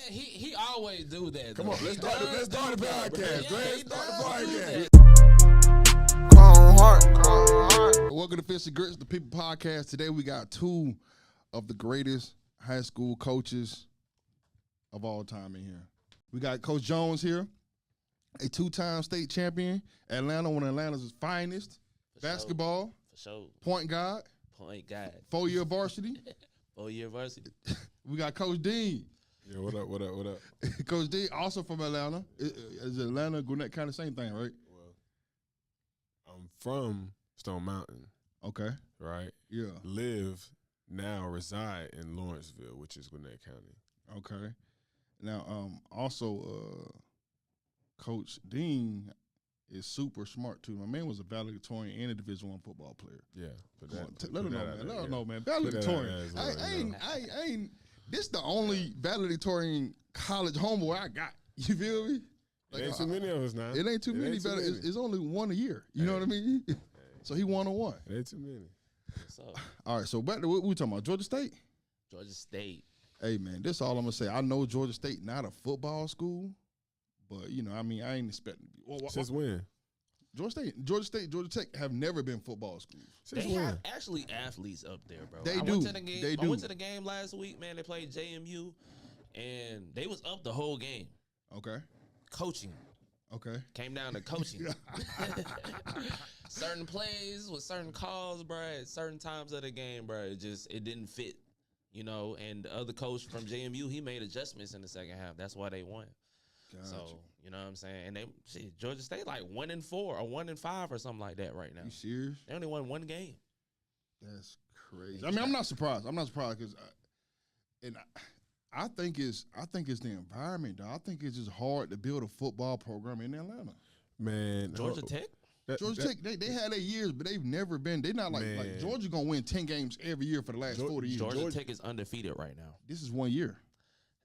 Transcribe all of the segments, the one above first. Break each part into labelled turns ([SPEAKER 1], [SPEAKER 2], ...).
[SPEAKER 1] he always do that.
[SPEAKER 2] Come on, let's start the podcast. Let's start the podcast.
[SPEAKER 3] Clone Heart.
[SPEAKER 2] Welcome to Fish and Grits, the People Podcast. Today we got two of the greatest high school coaches of all time in here. We got Coach Jones here, a two-time state champion, Atlanta, one of Atlanta's finest, basketball,
[SPEAKER 1] For sure.
[SPEAKER 2] point guard, 4-year varsity.
[SPEAKER 1] 4-year varsity.
[SPEAKER 2] We got Coach Dean.
[SPEAKER 4] Yeah, what up?
[SPEAKER 2] Coach Dean, also from Atlanta. Is Atlanta, Gwinnett County, same thing, right?
[SPEAKER 4] Well, I'm from Stone Mountain,
[SPEAKER 2] Okay.
[SPEAKER 4] right?
[SPEAKER 2] Yeah.
[SPEAKER 4] Reside in Lawrenceville, which is Gwinnett County.
[SPEAKER 2] Okay. Now, also, Coach Dean is super smart too. My man was a valedictorian and a Division I football player.
[SPEAKER 4] Yeah, but
[SPEAKER 2] Let him know, man. Let him know, man. Valedictorian. I ain't. This the only valedictorian college homeboy I got. You feel me?
[SPEAKER 4] It ain't too many of us now.
[SPEAKER 2] It ain't too many. It's only one a year. You know what I mean? So he 1-on-1.
[SPEAKER 4] It ain't too many.
[SPEAKER 1] So,
[SPEAKER 2] All right. So back to what we talking about. Georgia State.
[SPEAKER 1] Georgia State.
[SPEAKER 2] Hey man, this all I'm gonna say. I know Georgia State not a football school, but you know, I mean, I ain't expecting.
[SPEAKER 4] Since when?
[SPEAKER 2] Georgia State, Georgia Tech have never been football schools.
[SPEAKER 4] Since
[SPEAKER 1] They
[SPEAKER 4] when?
[SPEAKER 1] have actually athletes up there, bro.
[SPEAKER 2] They
[SPEAKER 1] I
[SPEAKER 2] do.
[SPEAKER 1] Went to the game,
[SPEAKER 2] They
[SPEAKER 1] I
[SPEAKER 2] do.
[SPEAKER 1] went to the game last week, man. They played JMU, and they was up the whole game.
[SPEAKER 2] Okay.
[SPEAKER 1] Coaching.
[SPEAKER 2] Okay.
[SPEAKER 1] Came down to coaching. Certain plays with certain calls, bro, at certain times of the game, bro, it didn't fit, you know. And the other coach from JMU, he made adjustments in the second half. That's why they won.
[SPEAKER 2] Gotcha.
[SPEAKER 1] So, you know what I'm saying? And Georgia State like 1-4 or 1-5 or something like that right now.
[SPEAKER 2] You serious?
[SPEAKER 1] They only won one game.
[SPEAKER 2] That's crazy. I mean, I'm not surprised. Because, I think it's the environment, though. I think it's just hard to build a football program in Atlanta.
[SPEAKER 4] Man,
[SPEAKER 1] Georgia Tech?
[SPEAKER 2] Georgia Tech, they had their years, but they've never been. They're not like Georgia gonna win 10 games every year for the last 40 years.
[SPEAKER 1] Georgia Tech is undefeated right now.
[SPEAKER 2] This is 1 year.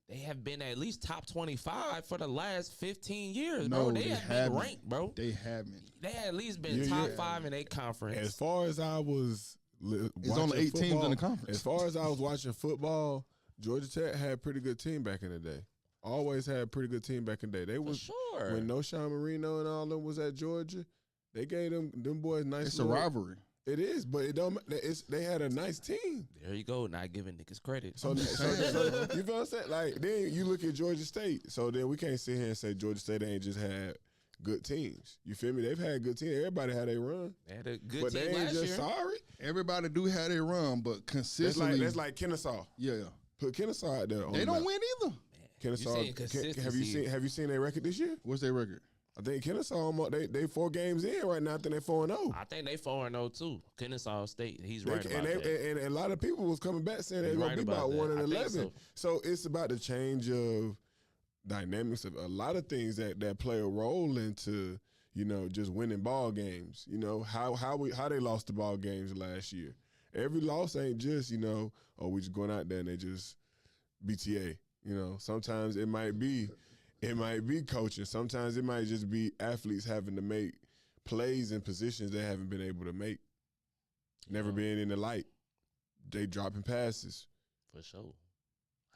[SPEAKER 1] They have been at least top 25 for the last 15 years,
[SPEAKER 2] No,
[SPEAKER 1] bro. They have been
[SPEAKER 2] haven't.
[SPEAKER 1] ranked, bro.
[SPEAKER 2] They haven't.
[SPEAKER 1] They at least been top 5 in their conference.
[SPEAKER 4] As far as I was
[SPEAKER 2] It's only 8 teams in the conference.
[SPEAKER 4] As far as I was watching football, Georgia Tech had a pretty good team back in the day. Always had a pretty good team back in the day. They was
[SPEAKER 1] sure.
[SPEAKER 4] When Noshawn Marino and all them was at Georgia, they gave them boys nice.
[SPEAKER 2] It's a rivalry.
[SPEAKER 4] It is, but it don't. They had a nice team.
[SPEAKER 1] There you go. Not giving niggas credit.
[SPEAKER 4] So you feel what I'm saying? Like then you look at Georgia State. So then we can't sit here and say Georgia State ain't just had good teams. You feel me? They've had good teams. Everybody had a run.
[SPEAKER 1] They had a good
[SPEAKER 4] But
[SPEAKER 1] team
[SPEAKER 4] they ain't
[SPEAKER 1] last
[SPEAKER 4] just
[SPEAKER 1] year.
[SPEAKER 4] sorry.
[SPEAKER 2] Everybody do have their run, but consistently.
[SPEAKER 4] That's like Kennesaw.
[SPEAKER 2] Yeah.
[SPEAKER 4] Put Kennesaw out there.
[SPEAKER 2] They don't win either.
[SPEAKER 4] Kennesaw.
[SPEAKER 1] saying consistency.
[SPEAKER 4] Have you seen their record this year?
[SPEAKER 2] What's their record?
[SPEAKER 4] I think Kennesaw almost they 4 games in right now. I think they 4-0.
[SPEAKER 1] I think they 4-0 too. Kennesaw State. He's right about
[SPEAKER 4] And
[SPEAKER 1] that.
[SPEAKER 4] and a lot of people was coming back saying they're
[SPEAKER 1] He's
[SPEAKER 4] gonna
[SPEAKER 1] right
[SPEAKER 4] be
[SPEAKER 1] about
[SPEAKER 4] about
[SPEAKER 1] that.
[SPEAKER 4] 1-11.
[SPEAKER 1] I think
[SPEAKER 4] So it's about the change of dynamics of a lot of things that play a role into, you know, just winning ball games. You know, how they lost the ball games last year. Every loss ain't just, you know, we just going out there and they just BTA. You know, sometimes it might be coaching. Sometimes it might just be athletes having to make plays in positions they haven't been able to make. Never being in the light. They dropping passes.
[SPEAKER 1] For sure.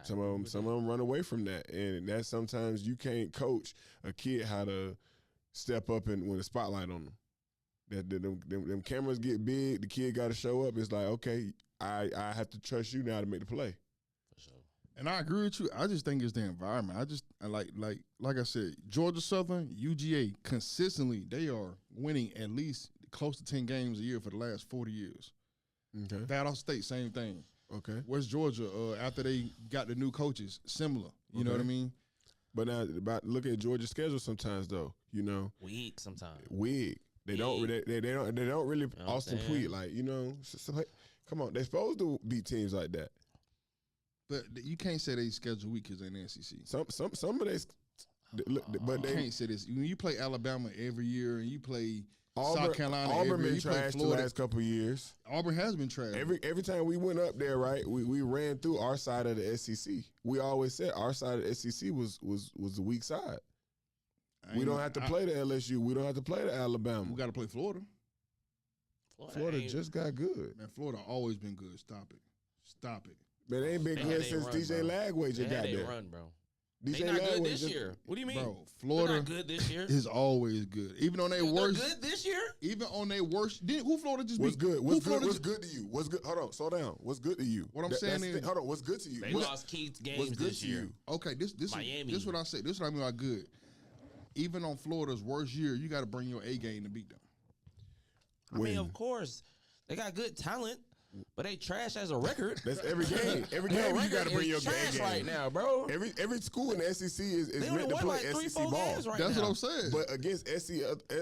[SPEAKER 4] Some of them run away from that, and that's sometimes you can't coach a kid how to step up and when the spotlight on them. Them cameras get big. The kid got to show up. It's like, okay, I have to trust you now to make the play.
[SPEAKER 1] For sure.
[SPEAKER 2] And I agree with you. I just think it's the environment. Like I said, Georgia Southern, UGA, consistently they are winning at least close to 10 games a year for the last 40 years.
[SPEAKER 4] Okay.
[SPEAKER 2] Valdosta State, same thing.
[SPEAKER 4] Okay.
[SPEAKER 2] West Georgia, after they got the new coaches, similar. You know what I mean?
[SPEAKER 4] But now about look at Georgia's schedule sometimes though. You know,
[SPEAKER 1] Weak sometimes.
[SPEAKER 4] Wig. They don't really
[SPEAKER 1] what
[SPEAKER 4] Austin
[SPEAKER 1] I'm saying?
[SPEAKER 4] Peay, like, you know, come on, they're supposed to beat teams like that.
[SPEAKER 2] But you can't say they schedule weak because they're in the SEC.
[SPEAKER 4] Some of but
[SPEAKER 2] You
[SPEAKER 4] they
[SPEAKER 2] can't say this. When you play Alabama every year and you play
[SPEAKER 4] Auburn,
[SPEAKER 2] South Carolina
[SPEAKER 4] Auburn
[SPEAKER 2] every year,
[SPEAKER 4] been
[SPEAKER 2] you play
[SPEAKER 4] trashed the
[SPEAKER 2] Florida.
[SPEAKER 4] last couple of years.
[SPEAKER 2] Auburn has been trash.
[SPEAKER 4] Every time we went up there, right, we ran through our side of the SEC. We always said our side of the SEC was the weak side. We don't have to play the LSU. We don't have to play the Alabama.
[SPEAKER 2] We got to play Florida.
[SPEAKER 4] Florida just got good.
[SPEAKER 2] Man, Florida always been good. Stop it.
[SPEAKER 4] Man, they ain't been
[SPEAKER 1] They
[SPEAKER 4] good
[SPEAKER 1] had they
[SPEAKER 4] since
[SPEAKER 1] run,
[SPEAKER 4] DJ
[SPEAKER 1] bro.
[SPEAKER 4] Lagwager
[SPEAKER 1] They
[SPEAKER 4] got
[SPEAKER 1] had
[SPEAKER 4] there.
[SPEAKER 1] they run, bro. They not good this year. What do you mean?
[SPEAKER 2] Bro,
[SPEAKER 1] They're
[SPEAKER 2] Florida
[SPEAKER 1] not good this year.
[SPEAKER 2] is always good. Even on their
[SPEAKER 1] They're
[SPEAKER 2] worst.
[SPEAKER 1] good this year.
[SPEAKER 2] Even on their worst. Who Florida just
[SPEAKER 4] What's
[SPEAKER 2] beat?
[SPEAKER 4] good?
[SPEAKER 2] Who
[SPEAKER 4] What's good?
[SPEAKER 2] Florida
[SPEAKER 4] What's
[SPEAKER 2] ju-
[SPEAKER 4] good to you? What's good? Hold on, slow down. What's good to you?
[SPEAKER 2] What I'm
[SPEAKER 4] That's
[SPEAKER 2] saying
[SPEAKER 4] the
[SPEAKER 2] is-
[SPEAKER 4] thing. Hold on. What's good to you?
[SPEAKER 1] They
[SPEAKER 4] What-
[SPEAKER 1] lost key
[SPEAKER 4] what's
[SPEAKER 1] games
[SPEAKER 4] good
[SPEAKER 1] this
[SPEAKER 4] to
[SPEAKER 1] year.
[SPEAKER 4] you?
[SPEAKER 2] Okay, this
[SPEAKER 1] Miami.
[SPEAKER 2] is what I say. This is what I mean by good. Even on Florida's worst year, you got to bring your A game to beat them.
[SPEAKER 1] I mean,
[SPEAKER 4] When?
[SPEAKER 1] of course, they got good talent, but they trash as a record.
[SPEAKER 4] That's every game. Every
[SPEAKER 1] Their
[SPEAKER 4] game you got to
[SPEAKER 1] record
[SPEAKER 4] bring your
[SPEAKER 1] is trash
[SPEAKER 4] game.
[SPEAKER 1] right now, bro.
[SPEAKER 4] Every school in the SEC is
[SPEAKER 1] They
[SPEAKER 4] meant
[SPEAKER 1] only
[SPEAKER 4] to
[SPEAKER 1] won
[SPEAKER 4] play
[SPEAKER 1] like 3-4
[SPEAKER 4] SEC ball.
[SPEAKER 1] games right
[SPEAKER 2] That's
[SPEAKER 1] now.
[SPEAKER 2] what I'm saying.
[SPEAKER 4] But against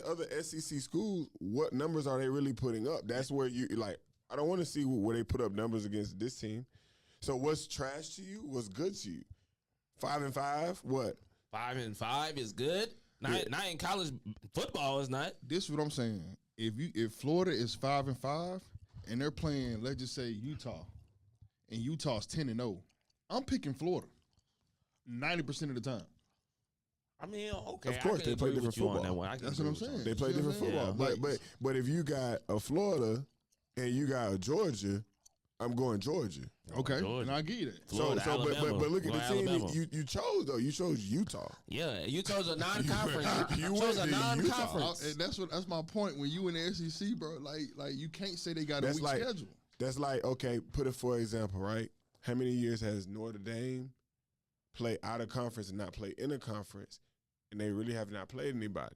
[SPEAKER 4] other SEC schools, what numbers are they really putting up? That's where you like. I don't want to see where they put up numbers against this team. So what's trash to you? What's good to you? 5-5. What?
[SPEAKER 1] 5-5 is good. Not in college football is not.
[SPEAKER 2] This is what I'm saying. If Florida is 5-5 and they're playing, let's just say Utah, and Utah's 10-0, I'm picking Florida 90% of the time.
[SPEAKER 1] I mean, okay.
[SPEAKER 4] Of course,
[SPEAKER 1] I can
[SPEAKER 4] they play
[SPEAKER 1] agree with
[SPEAKER 4] different
[SPEAKER 1] you on
[SPEAKER 4] football.
[SPEAKER 1] that one. I can
[SPEAKER 2] That's
[SPEAKER 1] agree
[SPEAKER 2] what I'm
[SPEAKER 1] with you on
[SPEAKER 2] saying.
[SPEAKER 4] They play
[SPEAKER 2] You know
[SPEAKER 4] different
[SPEAKER 2] what I'm
[SPEAKER 4] football.
[SPEAKER 2] saying?
[SPEAKER 1] Yeah.
[SPEAKER 4] But if you got a Florida and you got a Georgia, I'm going Georgia.
[SPEAKER 2] Okay,
[SPEAKER 1] Georgia.
[SPEAKER 2] and I give you that.
[SPEAKER 1] Florida,
[SPEAKER 4] but look at the
[SPEAKER 1] Alabama.
[SPEAKER 4] team you chose though. You chose Utah.
[SPEAKER 1] Yeah, you chose a non-conference.
[SPEAKER 4] You
[SPEAKER 1] you chose a
[SPEAKER 4] went to
[SPEAKER 1] non-conference.
[SPEAKER 2] And that's my point. When you in the SEC, bro, like you can't say they got a
[SPEAKER 4] That's
[SPEAKER 2] weak
[SPEAKER 4] like
[SPEAKER 2] schedule.
[SPEAKER 4] That's like, okay, put it for example, right? How many years has Notre Dame played out of conference and not played in a conference, and they really have not played anybody?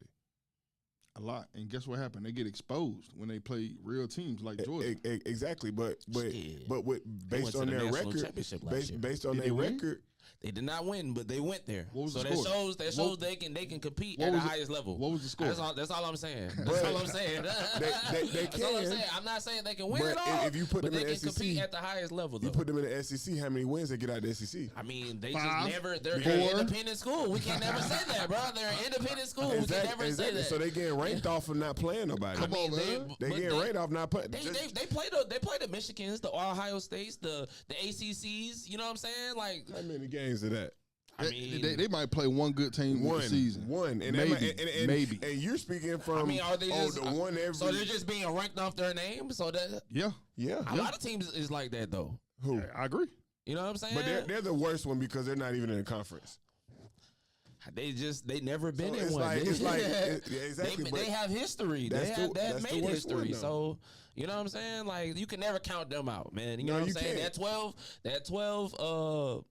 [SPEAKER 2] A lot. And guess what happened? They get exposed when they play real teams like Georgia.
[SPEAKER 4] Exactly, but
[SPEAKER 1] Shit.
[SPEAKER 4] with
[SPEAKER 1] They
[SPEAKER 4] based
[SPEAKER 1] went to
[SPEAKER 4] on
[SPEAKER 1] the
[SPEAKER 4] their
[SPEAKER 1] national
[SPEAKER 4] record,
[SPEAKER 1] championship last year.
[SPEAKER 4] based on
[SPEAKER 2] Did
[SPEAKER 4] their
[SPEAKER 2] they win?
[SPEAKER 4] record,
[SPEAKER 1] They did not win, but they went there.
[SPEAKER 2] What was
[SPEAKER 1] So
[SPEAKER 2] the
[SPEAKER 1] that
[SPEAKER 2] score?
[SPEAKER 1] shows
[SPEAKER 2] What-
[SPEAKER 1] they can compete
[SPEAKER 2] what
[SPEAKER 1] at the
[SPEAKER 2] was the-
[SPEAKER 1] highest level.
[SPEAKER 2] what was the score?
[SPEAKER 1] That's all I'm saying.
[SPEAKER 4] But
[SPEAKER 1] That's all I'm saying.
[SPEAKER 4] they
[SPEAKER 1] That's all I'm
[SPEAKER 4] can.
[SPEAKER 1] saying. I'm not saying they can win
[SPEAKER 4] But
[SPEAKER 1] it all.
[SPEAKER 4] if you put
[SPEAKER 1] but
[SPEAKER 4] them
[SPEAKER 1] they
[SPEAKER 4] in
[SPEAKER 1] can
[SPEAKER 4] the
[SPEAKER 1] compete
[SPEAKER 4] SEC,
[SPEAKER 1] at the highest level. Though.
[SPEAKER 4] you put them in the SEC. How many wins they get out of the SEC?
[SPEAKER 1] I mean, they
[SPEAKER 2] 5,
[SPEAKER 1] just never. They're
[SPEAKER 2] 4.
[SPEAKER 1] an independent school. We can't never say that, bro. They're an independent school. We can never say that.
[SPEAKER 4] So they getting ranked off of not playing nobody.
[SPEAKER 2] Come on, man.
[SPEAKER 4] They
[SPEAKER 1] but
[SPEAKER 4] getting ranked off not playing.
[SPEAKER 1] They play the Michigans, the Ohio States, the ACCs. You know what I'm saying? Like,
[SPEAKER 4] How many games of that?
[SPEAKER 1] I mean,
[SPEAKER 2] they might play one good team in the season.
[SPEAKER 4] One, and
[SPEAKER 2] Maybe,
[SPEAKER 4] and
[SPEAKER 2] maybe.
[SPEAKER 4] And you're speaking from.
[SPEAKER 1] I mean, are they just
[SPEAKER 4] the one every?
[SPEAKER 1] so they're just being ranked off their name? So that
[SPEAKER 2] Yeah,
[SPEAKER 4] yeah.
[SPEAKER 1] a lot of teams is like that though.
[SPEAKER 4] Who?
[SPEAKER 2] I agree.
[SPEAKER 1] You know what I'm saying?
[SPEAKER 4] But they're the worst one because they're not even in the conference.
[SPEAKER 1] They never been
[SPEAKER 4] So
[SPEAKER 1] in
[SPEAKER 4] it's
[SPEAKER 1] one.
[SPEAKER 4] like-
[SPEAKER 1] They-
[SPEAKER 4] it's like- yeah, exactly,
[SPEAKER 1] They
[SPEAKER 4] but
[SPEAKER 1] have history. They
[SPEAKER 4] that's
[SPEAKER 1] have
[SPEAKER 4] the- that's the
[SPEAKER 1] made
[SPEAKER 4] worst one,
[SPEAKER 1] history.
[SPEAKER 4] though.
[SPEAKER 1] So you know what I'm saying? Like you can never count them out, man. You
[SPEAKER 4] No,
[SPEAKER 1] know what I'm
[SPEAKER 4] you
[SPEAKER 1] saying?
[SPEAKER 4] can't.
[SPEAKER 1] That 12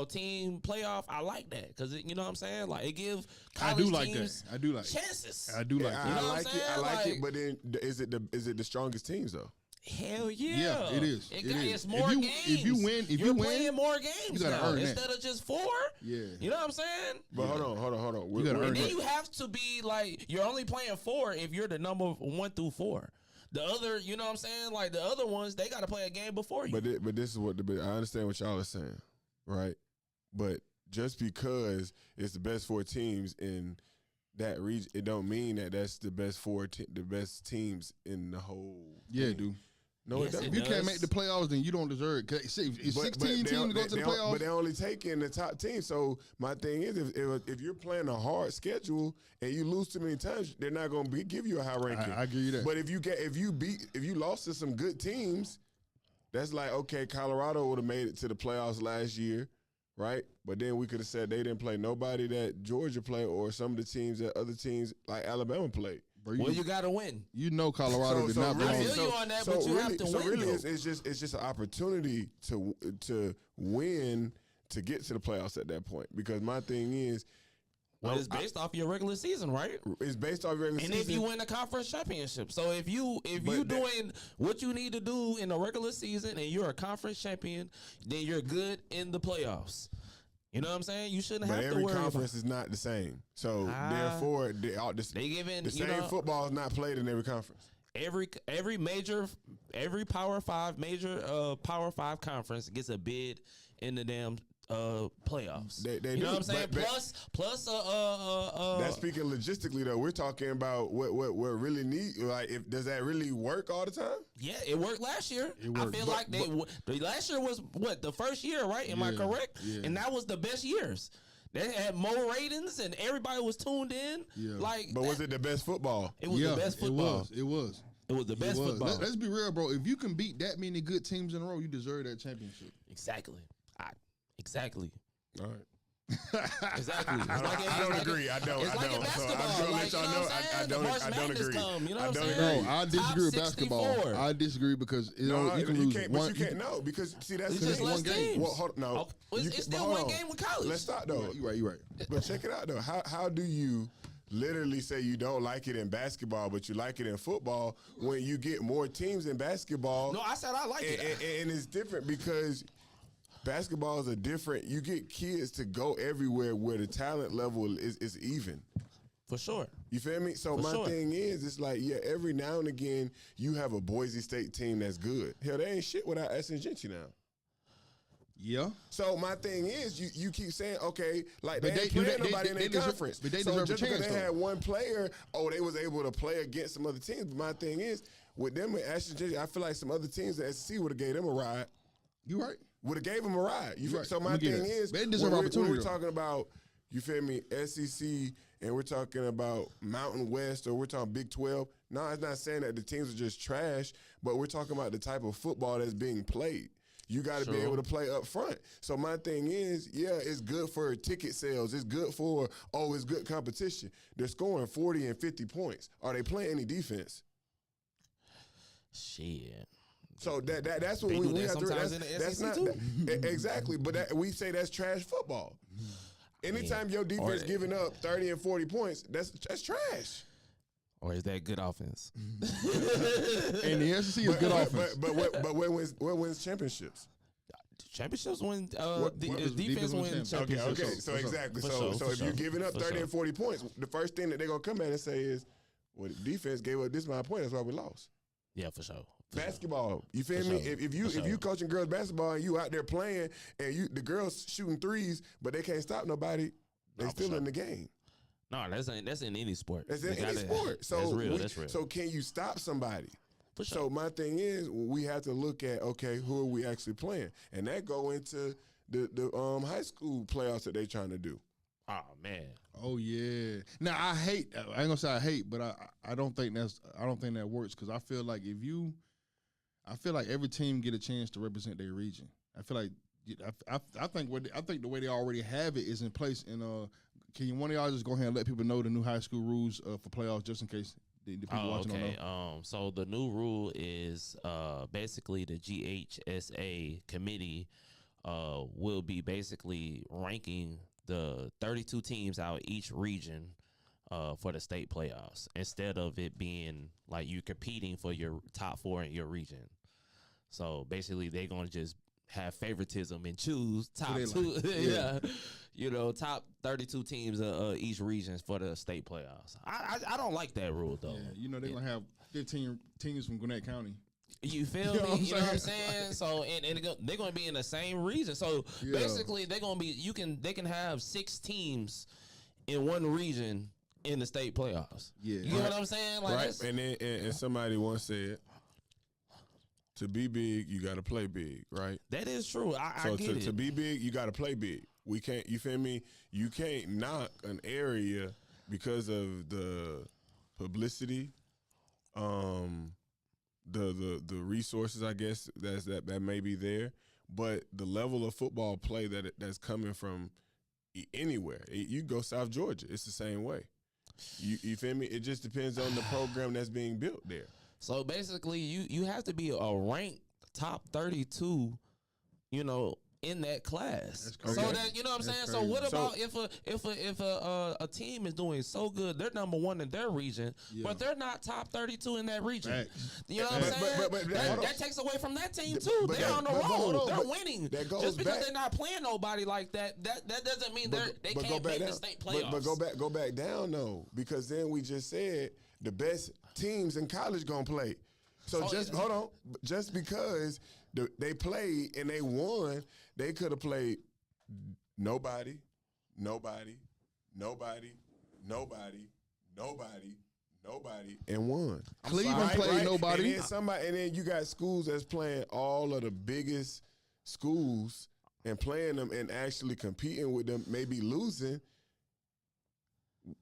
[SPEAKER 1] team playoff, I like that because you know what I'm saying. Like it give
[SPEAKER 2] I
[SPEAKER 1] college
[SPEAKER 2] do like
[SPEAKER 1] teams
[SPEAKER 2] that. I do like.
[SPEAKER 1] chances.
[SPEAKER 2] I do like
[SPEAKER 4] I,
[SPEAKER 2] that.
[SPEAKER 1] You know
[SPEAKER 4] I
[SPEAKER 1] what I'm
[SPEAKER 4] like it. I
[SPEAKER 1] saying?
[SPEAKER 4] like
[SPEAKER 1] Like-
[SPEAKER 4] it. But then, is it the strongest teams though?
[SPEAKER 1] Hell yeah.
[SPEAKER 2] Yeah, it is.
[SPEAKER 1] It
[SPEAKER 2] It
[SPEAKER 1] got,
[SPEAKER 2] is.
[SPEAKER 1] It's more
[SPEAKER 2] If you-
[SPEAKER 1] games.
[SPEAKER 2] if you win- if
[SPEAKER 1] You're
[SPEAKER 2] you win,
[SPEAKER 1] playing more games
[SPEAKER 2] you gotta
[SPEAKER 1] now
[SPEAKER 2] earn that.
[SPEAKER 1] instead of just 4.
[SPEAKER 2] Yeah.
[SPEAKER 1] You know what I'm saying?
[SPEAKER 4] But hold on.
[SPEAKER 2] You gotta earn
[SPEAKER 1] And then
[SPEAKER 2] it.
[SPEAKER 1] you have to be like you're only playing 4 if you're the number 1 through 4. The other, you know what I'm saying? Like the other ones, they got to play a game before you.
[SPEAKER 4] But this is what I understand what y'all are saying, right? But just because it's the best 4 teams in that region, it don't mean that that's the best the best teams in the whole.
[SPEAKER 2] Yeah,
[SPEAKER 4] thing.
[SPEAKER 2] dude.
[SPEAKER 4] No,
[SPEAKER 1] Yes,
[SPEAKER 4] it doesn't.
[SPEAKER 2] If you
[SPEAKER 1] does.
[SPEAKER 2] can't make the playoffs, then you don't deserve it. 'Cause see, if 16
[SPEAKER 4] they-
[SPEAKER 2] teams go to the
[SPEAKER 4] they-
[SPEAKER 2] playoffs,
[SPEAKER 4] But they only take in the top team. So my thing is, if you're playing a hard schedule and you lose too many times, they're not going to give you a high ranking.
[SPEAKER 2] I give you that.
[SPEAKER 4] But if you lost to some good teams, that's like, okay, Colorado would have made it to the playoffs last year, right? But then we could have said they didn't play nobody that Georgia played or some of the teams that other teams like Alabama played.
[SPEAKER 2] bro,
[SPEAKER 1] well, you got to win.
[SPEAKER 2] you know Colorado did not
[SPEAKER 1] really-
[SPEAKER 2] belong.
[SPEAKER 1] I feel you on that, but you have to
[SPEAKER 4] so
[SPEAKER 1] win,
[SPEAKER 4] really,
[SPEAKER 1] though.
[SPEAKER 4] it's just an opportunity to win to get to the playoffs at that point. Because my thing is,
[SPEAKER 1] Well, it's based off your regular season, right?
[SPEAKER 4] it's based off regular
[SPEAKER 1] And
[SPEAKER 4] season.
[SPEAKER 1] if you win the conference championship, so if you
[SPEAKER 4] But
[SPEAKER 1] doing what you need to do in the regular season and you're a conference champion, then you're good in the playoffs. You know what I'm saying? You shouldn't
[SPEAKER 4] But
[SPEAKER 1] have to
[SPEAKER 4] every
[SPEAKER 1] worry
[SPEAKER 4] conference
[SPEAKER 1] about.
[SPEAKER 4] is not the same. So
[SPEAKER 1] Ah.
[SPEAKER 4] therefore,
[SPEAKER 1] They giving
[SPEAKER 4] the
[SPEAKER 1] you
[SPEAKER 4] same
[SPEAKER 1] know,
[SPEAKER 4] football is not played in every conference.
[SPEAKER 1] every Power 5 major Power 5 conference gets a bid in the damn playoffs.
[SPEAKER 4] They
[SPEAKER 1] you know
[SPEAKER 4] do,
[SPEAKER 1] what I'm saying?
[SPEAKER 4] but-
[SPEAKER 1] Plus
[SPEAKER 4] That's speaking logistically though. We're talking about what really need. Like, if does that really work all the time?
[SPEAKER 1] yeah, it worked last year.
[SPEAKER 2] It
[SPEAKER 1] I
[SPEAKER 2] worked.
[SPEAKER 1] feel
[SPEAKER 2] But-
[SPEAKER 1] like the last year was the first year, right? Am I
[SPEAKER 2] Yeah,
[SPEAKER 1] correct?
[SPEAKER 2] yeah.
[SPEAKER 1] And that was the best years. They had more ratings and everybody was tuned in.
[SPEAKER 2] Yeah.
[SPEAKER 1] Like,
[SPEAKER 4] But was it the best football?
[SPEAKER 1] It was the best football.
[SPEAKER 2] It was.
[SPEAKER 1] It was the best
[SPEAKER 2] It was.
[SPEAKER 1] football.
[SPEAKER 2] Let's be real, bro. If you can beat that many good teams in a row, you deserve that championship.
[SPEAKER 1] Exactly. Exactly.
[SPEAKER 4] All right.
[SPEAKER 1] Exactly. It's
[SPEAKER 4] I don't agree. I don't.
[SPEAKER 1] It's
[SPEAKER 4] I
[SPEAKER 1] like in
[SPEAKER 4] don't. So
[SPEAKER 1] basketball.
[SPEAKER 4] I'm gonna
[SPEAKER 1] Like,
[SPEAKER 4] let y'all
[SPEAKER 1] you know
[SPEAKER 4] know.
[SPEAKER 1] what I'm saying?
[SPEAKER 4] I don't.
[SPEAKER 1] March
[SPEAKER 4] I don't
[SPEAKER 1] Madness
[SPEAKER 4] agree.
[SPEAKER 1] come, you know
[SPEAKER 4] I
[SPEAKER 1] what I'm
[SPEAKER 4] don't
[SPEAKER 1] saying?
[SPEAKER 4] agree.
[SPEAKER 2] No, I disagree with
[SPEAKER 1] Top
[SPEAKER 2] basketball.
[SPEAKER 1] 64.
[SPEAKER 2] I disagree because
[SPEAKER 4] No,
[SPEAKER 2] you can
[SPEAKER 4] you
[SPEAKER 2] lose
[SPEAKER 4] can't.
[SPEAKER 2] one.
[SPEAKER 4] But you can't. No, because see that's
[SPEAKER 1] It's
[SPEAKER 4] the
[SPEAKER 1] just
[SPEAKER 4] thing.
[SPEAKER 1] less teams.
[SPEAKER 4] Well, hold, no,
[SPEAKER 1] Oh, it's
[SPEAKER 4] You can-
[SPEAKER 1] still
[SPEAKER 4] but hold
[SPEAKER 1] one
[SPEAKER 4] on.
[SPEAKER 1] game with college.
[SPEAKER 4] Let's stop though.
[SPEAKER 2] You're right.
[SPEAKER 4] But check it out though. How do you literally say you don't like it in basketball, but you like it in football when you get more teams in basketball?
[SPEAKER 1] No, I said I like it.
[SPEAKER 4] And it's different because basketballs are different. You get kids to go everywhere where the talent level is even.
[SPEAKER 1] For sure.
[SPEAKER 4] You feel me? So
[SPEAKER 1] For
[SPEAKER 4] my
[SPEAKER 1] sure.
[SPEAKER 4] thing is, it's like, yeah, every now and again, you have a Boise State team that's good. Hell, they ain't shit without Essence Gentry now.
[SPEAKER 2] Yeah.
[SPEAKER 4] So my thing is, you keep saying, okay, like
[SPEAKER 2] But
[SPEAKER 4] they ain't
[SPEAKER 2] they-
[SPEAKER 4] playing
[SPEAKER 2] they-
[SPEAKER 4] nobody in
[SPEAKER 2] they
[SPEAKER 4] their
[SPEAKER 2] deserve-
[SPEAKER 4] conference.
[SPEAKER 2] but they
[SPEAKER 4] so
[SPEAKER 2] deserve a
[SPEAKER 4] just because
[SPEAKER 2] chance,
[SPEAKER 4] they
[SPEAKER 2] though.
[SPEAKER 4] had one player, they was able to play against some other teams. But my thing is, with them and Essence Gentry, I feel like some other teams at SEC would have gave them a ride.
[SPEAKER 2] You right.
[SPEAKER 4] Would have gave them a ride. You feel,
[SPEAKER 2] Right.
[SPEAKER 4] so my
[SPEAKER 2] Let me get
[SPEAKER 4] thing
[SPEAKER 2] it.
[SPEAKER 4] is,
[SPEAKER 2] They deserve
[SPEAKER 4] when
[SPEAKER 2] opportunity,
[SPEAKER 4] we're
[SPEAKER 2] though.
[SPEAKER 4] talking about, you feel me, SEC, and we're talking about Mountain West, or we're talking Big 12. No, it's not saying that the teams are just trash, but we're talking about the type of football that's being played. You got to be
[SPEAKER 1] Sure.
[SPEAKER 4] able to play up front. So my thing is, yeah, it's good for ticket sales. It's good for, it's good competition. They're scoring 40 and 50 points. Are they playing any defense?
[SPEAKER 1] Shit.
[SPEAKER 4] So that's what
[SPEAKER 1] They
[SPEAKER 4] we
[SPEAKER 1] do that
[SPEAKER 4] have to.
[SPEAKER 1] sometimes
[SPEAKER 4] That's,
[SPEAKER 1] in the
[SPEAKER 4] that's
[SPEAKER 1] SEC
[SPEAKER 4] not
[SPEAKER 1] too.
[SPEAKER 4] exactly, but we say that's trash football. Anytime your defense
[SPEAKER 1] Or-
[SPEAKER 4] giving up 30 and 40 points, that's trash.
[SPEAKER 1] Or is that good offense?
[SPEAKER 2] And the SEC is good offense.
[SPEAKER 4] But what wins championships?
[SPEAKER 1] Championships win.
[SPEAKER 2] What
[SPEAKER 1] Defense
[SPEAKER 2] defense wins
[SPEAKER 1] wins
[SPEAKER 2] championships?
[SPEAKER 1] championships.
[SPEAKER 4] Okay.
[SPEAKER 2] sure,
[SPEAKER 4] So
[SPEAKER 2] for sure.
[SPEAKER 4] exactly.
[SPEAKER 1] For
[SPEAKER 4] So
[SPEAKER 1] sure,
[SPEAKER 4] so
[SPEAKER 1] for
[SPEAKER 4] if you're
[SPEAKER 1] sure,
[SPEAKER 4] giving up
[SPEAKER 1] for
[SPEAKER 4] 30
[SPEAKER 1] sure.
[SPEAKER 4] and 40 points, the first thing that they're gonna come at and say is, "Well, the defense gave up this amount of points. That's why we lost."
[SPEAKER 1] Yeah, for sure. For sure.
[SPEAKER 4] Basketball, you feel
[SPEAKER 1] For
[SPEAKER 4] me?
[SPEAKER 1] sure.
[SPEAKER 4] If you
[SPEAKER 1] For
[SPEAKER 4] if you
[SPEAKER 1] sure.
[SPEAKER 4] coaching girls basketball and you out there playing and the girls shooting threes, but they can't stop nobody, they
[SPEAKER 1] No, for
[SPEAKER 4] still
[SPEAKER 1] sure.
[SPEAKER 4] in the game.
[SPEAKER 1] No, that's in any sport.
[SPEAKER 4] That's in
[SPEAKER 1] They
[SPEAKER 4] any
[SPEAKER 1] gotta-
[SPEAKER 4] sport. So
[SPEAKER 1] that's real. That's real.
[SPEAKER 4] So can you stop somebody?
[SPEAKER 1] For sure.
[SPEAKER 4] So my thing is, we have to look at, okay, who are we actually playing, and that go into the high school playoffs that they trying to do.
[SPEAKER 1] Oh man.
[SPEAKER 2] Oh yeah. Now I ain't gonna say I hate, but I don't think that works because I feel like every team get a chance to represent their region. I feel like I think the way they already have it is in place. And can you one of y'all just go ahead and let people know the new high school rules for playoffs just in case the people watching don't know?
[SPEAKER 1] So the new rule is basically the GHSA committee will be basically ranking the 32 teams out each region for the state playoffs instead of it being like you competing for your top 4 in your region. So basically, they're gonna just have favoritism and choose top
[SPEAKER 2] they
[SPEAKER 1] 2.
[SPEAKER 2] like.
[SPEAKER 1] Yeah, top 32 teams of each region for the state playoffs. I don't like that rule though.
[SPEAKER 2] Yeah, they're gonna have 15 teams from Gwinnett County.
[SPEAKER 1] You feel
[SPEAKER 2] You know what
[SPEAKER 1] me?
[SPEAKER 2] I'm
[SPEAKER 1] You know what I'm
[SPEAKER 2] saying?
[SPEAKER 1] saying? So and they're gonna be in the same region. So
[SPEAKER 2] Yeah.
[SPEAKER 1] basically, they're gonna be they can have 6 teams in one region in the state playoffs.
[SPEAKER 2] Yeah.
[SPEAKER 1] You know what I'm saying? Like
[SPEAKER 4] Right,
[SPEAKER 1] that's-
[SPEAKER 4] and then and somebody once said, to be big, you got to play big, right?
[SPEAKER 1] that is true. I
[SPEAKER 4] So
[SPEAKER 1] get it.
[SPEAKER 4] to be big, you got to play big. We can't, you feel me? You can't knock an area because of the publicity, the resources, I guess that may be there, but the level of football play that's coming from anywhere. You go South Georgia, it's the same way. You feel me? It just depends on the program that's being built there.
[SPEAKER 1] So basically, you have to be a ranked top 32, in that class.
[SPEAKER 2] That's crazy.
[SPEAKER 1] So that you know what I'm
[SPEAKER 2] That's
[SPEAKER 1] saying. So
[SPEAKER 2] crazy.
[SPEAKER 1] what
[SPEAKER 4] So-
[SPEAKER 1] about if a team is doing so good, they're number 1 in their region,
[SPEAKER 2] Yeah.
[SPEAKER 1] but they're not top 32 in that region.
[SPEAKER 2] Facts.
[SPEAKER 1] You know what I'm
[SPEAKER 4] But-
[SPEAKER 1] saying?
[SPEAKER 4] but- hold on.
[SPEAKER 1] that takes away from that team too.
[SPEAKER 4] But
[SPEAKER 1] They're
[SPEAKER 4] that-
[SPEAKER 1] on the
[SPEAKER 4] but hold
[SPEAKER 1] road.
[SPEAKER 4] on,
[SPEAKER 1] They're
[SPEAKER 4] but
[SPEAKER 1] winning.
[SPEAKER 4] that goes
[SPEAKER 1] Just because
[SPEAKER 4] back-
[SPEAKER 1] they're not playing nobody like that, that doesn't mean they can't make the state playoffs.
[SPEAKER 4] But go back down though, because then we just said the best teams in college gonna play. So
[SPEAKER 1] Oh,
[SPEAKER 4] just
[SPEAKER 1] yeah.
[SPEAKER 4] hold on, just because they played and they won, they could have played nobody, and won.
[SPEAKER 2] Cleveland played nobody.
[SPEAKER 4] And then you got schools that's playing all of the biggest schools and playing them and actually competing with them, maybe losing.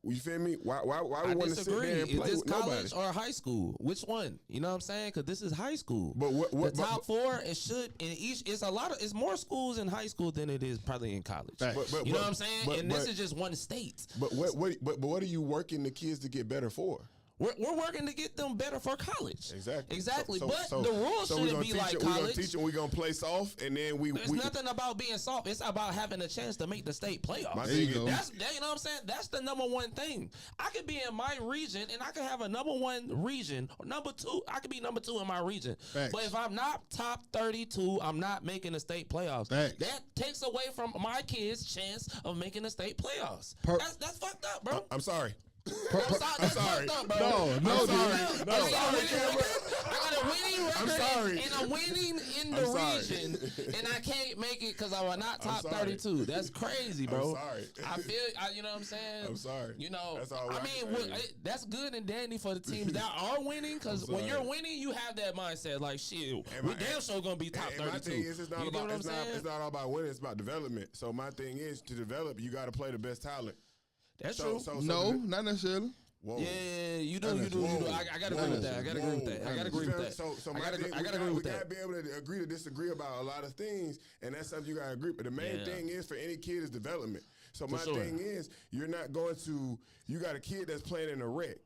[SPEAKER 4] You feel me? Why
[SPEAKER 1] I
[SPEAKER 4] we want to sit
[SPEAKER 1] disagree.
[SPEAKER 4] there and
[SPEAKER 1] Is
[SPEAKER 4] play
[SPEAKER 1] this
[SPEAKER 4] with nobody?
[SPEAKER 1] college or high school? Which one? You know what I'm saying? Because this is high school.
[SPEAKER 4] But what
[SPEAKER 1] the top four, it should in each. It's more schools in high school than it is probably in college.
[SPEAKER 2] Facts.
[SPEAKER 1] You know what I'm saying? This is just one state.
[SPEAKER 4] But what are you working the kids to get better for?
[SPEAKER 1] We're working to get them better for college.
[SPEAKER 4] Exactly.
[SPEAKER 1] But the rules shouldn't be like
[SPEAKER 4] We're gonna
[SPEAKER 1] college.
[SPEAKER 4] teach them. We're gonna play soft, and then
[SPEAKER 1] There's nothing about being soft. It's about having a chance to make the state playoffs.
[SPEAKER 2] There you go.
[SPEAKER 1] You know what I'm saying? That's the number one thing. I could be in my region, and I could have a number one region, or number two. I could be number two in my region.
[SPEAKER 2] Facts.
[SPEAKER 1] But if I'm not top 32, I'm not making the state playoffs.
[SPEAKER 2] Facts.
[SPEAKER 1] That takes away from my kids' chance of making the state playoffs. That's fucked up, bro.
[SPEAKER 4] I'm sorry.
[SPEAKER 1] I'm sorry. Up, bro.
[SPEAKER 2] No,
[SPEAKER 1] I'm sorry.
[SPEAKER 2] dude.
[SPEAKER 1] I got a winning record.
[SPEAKER 4] I'm sorry.
[SPEAKER 1] And I'm winning in the region, and I can't make it because I'm not top 32. That's crazy, bro.
[SPEAKER 4] I'm sorry.
[SPEAKER 1] I feel, you know what I'm saying?
[SPEAKER 4] I'm sorry.
[SPEAKER 1] You know,
[SPEAKER 4] That's all
[SPEAKER 1] I
[SPEAKER 4] right.
[SPEAKER 1] mean, that's good and dandy for the teams that are winning, because when you're winning, you have that mindset like, shit, we damn sure gonna be top 32.
[SPEAKER 4] My thing is, it's not
[SPEAKER 1] You get
[SPEAKER 4] about
[SPEAKER 1] what I'm saying?
[SPEAKER 4] it's not all about winning. It's about development. So my thing is, to develop, you got to play the best talent.
[SPEAKER 1] That's true.
[SPEAKER 2] No, not necessarily.
[SPEAKER 4] Whoa.
[SPEAKER 1] Yeah, you do. I gotta agree with that. I gotta agree with that. I gotta agree with that.
[SPEAKER 4] So
[SPEAKER 1] I
[SPEAKER 4] my thing,
[SPEAKER 1] gotta agree with
[SPEAKER 4] we
[SPEAKER 1] that.
[SPEAKER 4] gotta be able to agree to disagree about a lot of things, and that's something you gotta agree. But the main thing is for any kid is development. So my thing is, you're not going to. You got a kid that's playing in a rec.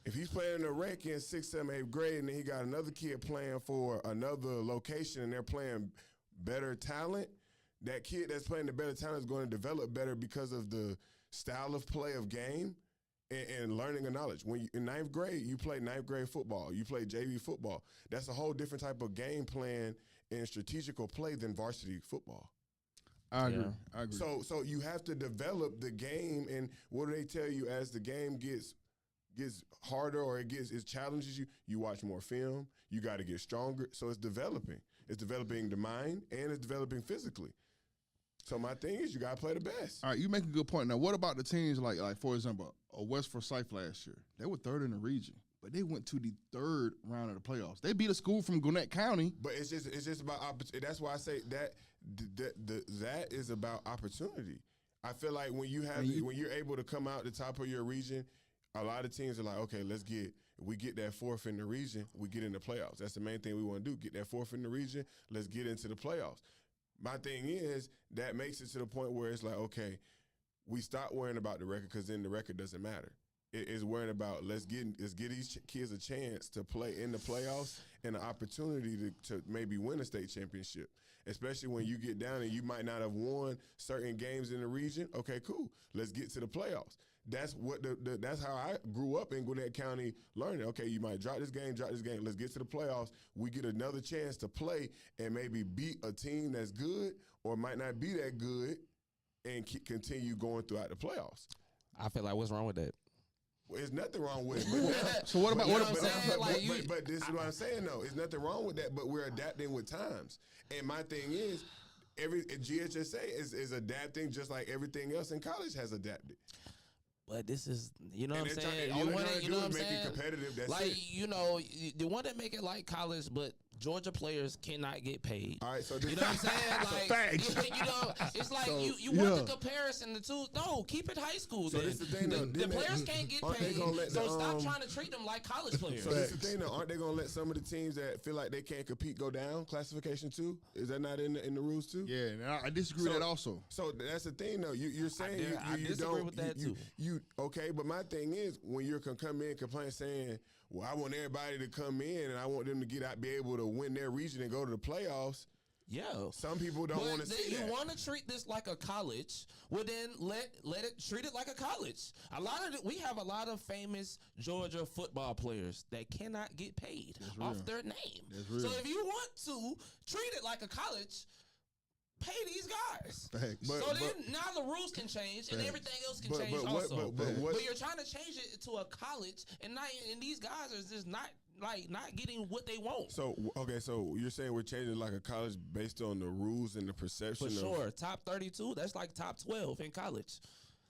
[SPEAKER 4] If he's playing in a rec in 6th, 7th, 8th grade, and then he got another kid playing for another location, and they're playing better talent, that kid that's playing the better talent is going to develop better because of the style of play of game. And learning a knowledge. When you, in 9th grade, you play 9th grade football. You play JV football. That's a whole different type of game plan and strategical play than varsity football.
[SPEAKER 2] I agree.
[SPEAKER 4] So you have to develop the game, and what do they tell you as the game gets harder or it challenges you? You watch more film. You got to get stronger. So it's developing. It's developing the mind and it's developing physically. So my thing is, you gotta play the best.
[SPEAKER 2] All right, you make a good point. Now, what about the teams like for example, West Forsyth last year? They were third in the region, but they went to the third round of the playoffs. They beat a school from Gwinnett County.
[SPEAKER 4] But it's just about opportunity. That's why I say that that is about opportunity. I feel like when you're able to come out the top of your region, a lot of teams are like, okay, if we get that fourth in the region, we get in the playoffs. That's the main thing we want to do. Get that fourth in the region. Let's get into the playoffs. My thing is, that makes it to the point where it's like, okay, we stop worrying about the record because then the record doesn't matter. It's worrying about let's give these kids a chance to play in the playoffs and an opportunity to maybe win a state championship. Especially when you get down and you might not have won certain games in the region. Okay, cool. Let's get to the playoffs. That's what that's how I grew up in Gwinnett County learning. Okay, you might drop this game. Let's get to the playoffs. We get another chance to play and maybe beat a team that's good or might not be that good and continue going throughout the playoffs.
[SPEAKER 1] I feel like, what's wrong with that?
[SPEAKER 4] Well, there's nothing wrong with it.
[SPEAKER 2] So what about
[SPEAKER 4] But this is what I'm saying though. There's nothing wrong with that, but we're adapting with times. And my thing is, every GHSA is adapting just like everything else in college has adapted.
[SPEAKER 1] But this is, you know what I'm saying?
[SPEAKER 4] All
[SPEAKER 1] You
[SPEAKER 4] they're
[SPEAKER 1] want
[SPEAKER 4] trying
[SPEAKER 1] it,
[SPEAKER 4] to
[SPEAKER 1] you
[SPEAKER 4] do
[SPEAKER 1] know what
[SPEAKER 4] is
[SPEAKER 1] I'm
[SPEAKER 4] make
[SPEAKER 1] saying?
[SPEAKER 4] it competitive. That's
[SPEAKER 1] like,
[SPEAKER 4] it.
[SPEAKER 1] you know, you want to make it like college, but Georgia players cannot get paid.
[SPEAKER 4] All right, so
[SPEAKER 1] You know what I'm saying? Like,
[SPEAKER 2] Facts.
[SPEAKER 1] you know, it's like
[SPEAKER 4] So,
[SPEAKER 1] you want the comparison the two. No, keep it high school.
[SPEAKER 4] So
[SPEAKER 1] then.
[SPEAKER 4] this the thing, though.
[SPEAKER 1] The players can't get
[SPEAKER 4] Aren't they
[SPEAKER 1] paid,
[SPEAKER 4] gonna let
[SPEAKER 1] so
[SPEAKER 4] the,
[SPEAKER 1] stop trying to treat them like college players.
[SPEAKER 4] So that's the thing, though. Aren't they going to let some of the teams that feel like they can't compete go down classification too? Is that not in the rules too?
[SPEAKER 2] Yeah, and I disagree with that also.
[SPEAKER 4] So that's the thing, though. You're saying
[SPEAKER 1] I
[SPEAKER 4] you
[SPEAKER 1] disagree
[SPEAKER 4] don't.
[SPEAKER 1] with that,
[SPEAKER 4] you,
[SPEAKER 1] too.
[SPEAKER 4] You okay? But my thing is, when you can come in and complain saying, "Well, I want everybody to come in and I want them to get out, be able to win their region and go to the playoffs."
[SPEAKER 1] Yeah.
[SPEAKER 4] Some people don't want to see that.
[SPEAKER 1] You want to treat this like a college? Well, then let it treat it like a college. We have a lot of famous Georgia football players that cannot get paid off their name. So if you want to treat it like a college, pay these guys.
[SPEAKER 2] Facts.
[SPEAKER 1] Now the rules can change and everything else can change also. But you're trying to change it to a college, and these guys are just not getting what they want.
[SPEAKER 4] So okay, so you're saying we're changing like a college based on the rules and the perception.
[SPEAKER 1] For sure, top 32. That's like top 12 in college.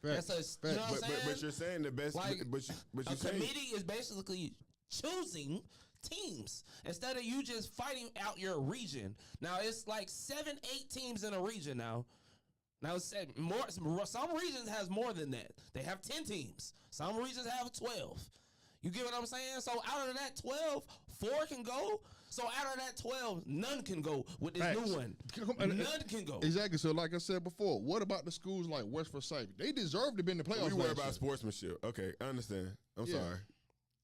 [SPEAKER 2] Facts.
[SPEAKER 1] That's you know what I'm saying?
[SPEAKER 4] But you're saying the best.
[SPEAKER 1] Like,
[SPEAKER 4] but
[SPEAKER 1] a committee is basically choosing teams instead of you just fighting out your region. Now it's like 7-8 teams in a region now. Now it's said more. Some regions has more than that. They have 10 teams. Some regions have 12. You get what I'm saying? So out of that 12, 4 can go. So out of that 12, none can go with this new one. None can go.
[SPEAKER 2] Exactly. So like I said before, what about the schools like West Forsyth? They deserve to be in the playoffs.
[SPEAKER 4] We worry
[SPEAKER 2] last
[SPEAKER 4] about
[SPEAKER 2] year.
[SPEAKER 4] sportsmanship. Okay, I understand. I'm
[SPEAKER 2] Yeah.
[SPEAKER 4] sorry.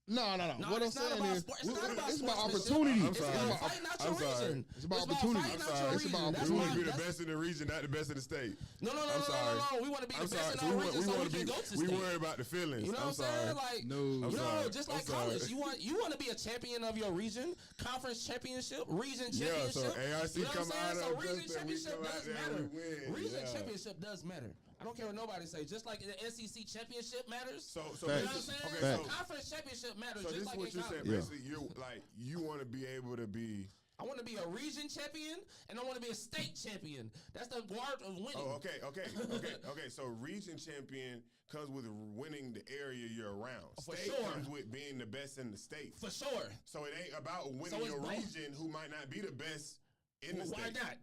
[SPEAKER 2] No. What I'm
[SPEAKER 1] it's not
[SPEAKER 2] saying
[SPEAKER 1] about
[SPEAKER 2] is,
[SPEAKER 1] sport- it's not about
[SPEAKER 2] it's about
[SPEAKER 1] sportsmanship.
[SPEAKER 2] opportunity.
[SPEAKER 4] I'm
[SPEAKER 1] It's
[SPEAKER 4] sorry.
[SPEAKER 1] about fighting out your
[SPEAKER 4] I'm sorry.
[SPEAKER 1] region.
[SPEAKER 2] It's about
[SPEAKER 1] about
[SPEAKER 2] opportunity.
[SPEAKER 1] fighting
[SPEAKER 2] I'm
[SPEAKER 1] out
[SPEAKER 2] sorry.
[SPEAKER 1] your
[SPEAKER 2] It's about
[SPEAKER 1] region. That's
[SPEAKER 4] We want
[SPEAKER 1] why-
[SPEAKER 4] to be the
[SPEAKER 1] that's-
[SPEAKER 4] best in the region, not the best in the state.
[SPEAKER 1] No.
[SPEAKER 4] I'm sorry.
[SPEAKER 1] We want to be the
[SPEAKER 4] I'm
[SPEAKER 1] best
[SPEAKER 4] sorry.
[SPEAKER 1] in
[SPEAKER 4] So
[SPEAKER 1] our region so we
[SPEAKER 4] want
[SPEAKER 1] can
[SPEAKER 4] to
[SPEAKER 1] go to
[SPEAKER 4] we
[SPEAKER 1] state.
[SPEAKER 4] worry about the feelings.
[SPEAKER 1] You know
[SPEAKER 4] I'm
[SPEAKER 1] what I'm
[SPEAKER 4] sorry.
[SPEAKER 1] saying? Like,
[SPEAKER 2] No.
[SPEAKER 4] I'm
[SPEAKER 1] you know,
[SPEAKER 4] sorry.
[SPEAKER 1] just
[SPEAKER 4] I'm
[SPEAKER 1] like
[SPEAKER 4] sorry.
[SPEAKER 1] college, you want to be a champion of your region, conference championship, region
[SPEAKER 4] Yeah, so
[SPEAKER 1] championship.
[SPEAKER 4] ARC
[SPEAKER 1] you know
[SPEAKER 4] come
[SPEAKER 1] what I'm
[SPEAKER 4] out
[SPEAKER 1] saying?
[SPEAKER 4] of
[SPEAKER 1] So region
[SPEAKER 4] Augusta, we
[SPEAKER 1] championship
[SPEAKER 4] come out
[SPEAKER 1] does
[SPEAKER 4] there
[SPEAKER 1] matter.
[SPEAKER 4] and we win.
[SPEAKER 1] Region
[SPEAKER 4] Yeah.
[SPEAKER 1] championship does matter. I don't care what nobody say. Just like the SEC championship matters.
[SPEAKER 4] So
[SPEAKER 2] Facts.
[SPEAKER 1] You know what I'm saying?
[SPEAKER 4] okay,
[SPEAKER 1] So
[SPEAKER 4] so,
[SPEAKER 1] conference championship matters
[SPEAKER 4] so this
[SPEAKER 1] just
[SPEAKER 4] is
[SPEAKER 1] like
[SPEAKER 4] what
[SPEAKER 1] in
[SPEAKER 4] you're
[SPEAKER 1] college.
[SPEAKER 4] saying.
[SPEAKER 2] Yeah.
[SPEAKER 4] Basically, you want to be able to be.
[SPEAKER 1] I want to be a region champion and I want to be a state champion. That's the art of winning.
[SPEAKER 4] Oh, okay. So region champion comes with winning the area you're around.
[SPEAKER 1] For
[SPEAKER 4] State
[SPEAKER 1] sure.
[SPEAKER 4] comes with being the best in the state.
[SPEAKER 1] For sure.
[SPEAKER 4] So it ain't about winning
[SPEAKER 1] So it's
[SPEAKER 4] your
[SPEAKER 1] both.
[SPEAKER 4] region who might not be the best in the
[SPEAKER 1] Well,
[SPEAKER 4] state.
[SPEAKER 1] why not?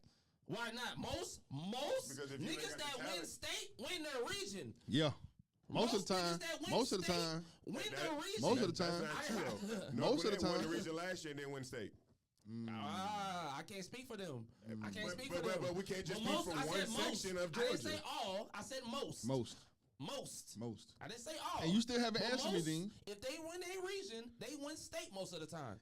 [SPEAKER 1] Why not? Most
[SPEAKER 4] Because if you ain't
[SPEAKER 1] niggas
[SPEAKER 4] got the
[SPEAKER 1] that win
[SPEAKER 4] talent-
[SPEAKER 1] state win their region.
[SPEAKER 2] Yeah. Most of the
[SPEAKER 1] niggas
[SPEAKER 2] time.
[SPEAKER 1] that win
[SPEAKER 2] Most of the
[SPEAKER 1] state
[SPEAKER 2] time.
[SPEAKER 1] win
[SPEAKER 4] That-
[SPEAKER 1] their region.
[SPEAKER 2] Most of the
[SPEAKER 4] That's
[SPEAKER 2] time.
[SPEAKER 4] not true, though.
[SPEAKER 2] Most of the
[SPEAKER 4] They won
[SPEAKER 2] time.
[SPEAKER 4] the region last year and then win state.
[SPEAKER 1] I can't speak for them. I can't speak for
[SPEAKER 4] but-
[SPEAKER 1] them.
[SPEAKER 4] but we can't just
[SPEAKER 1] But
[SPEAKER 4] speak
[SPEAKER 1] most,
[SPEAKER 4] from
[SPEAKER 1] I
[SPEAKER 4] one
[SPEAKER 1] said most.
[SPEAKER 4] section of
[SPEAKER 1] I didn't
[SPEAKER 4] Georgia.
[SPEAKER 1] say all. I said most.
[SPEAKER 2] Most.
[SPEAKER 1] Most. I didn't say all.
[SPEAKER 2] And you still haven't
[SPEAKER 1] But
[SPEAKER 2] answered me,
[SPEAKER 1] most,
[SPEAKER 2] Dean.
[SPEAKER 1] If they win a region, they win state most of the time.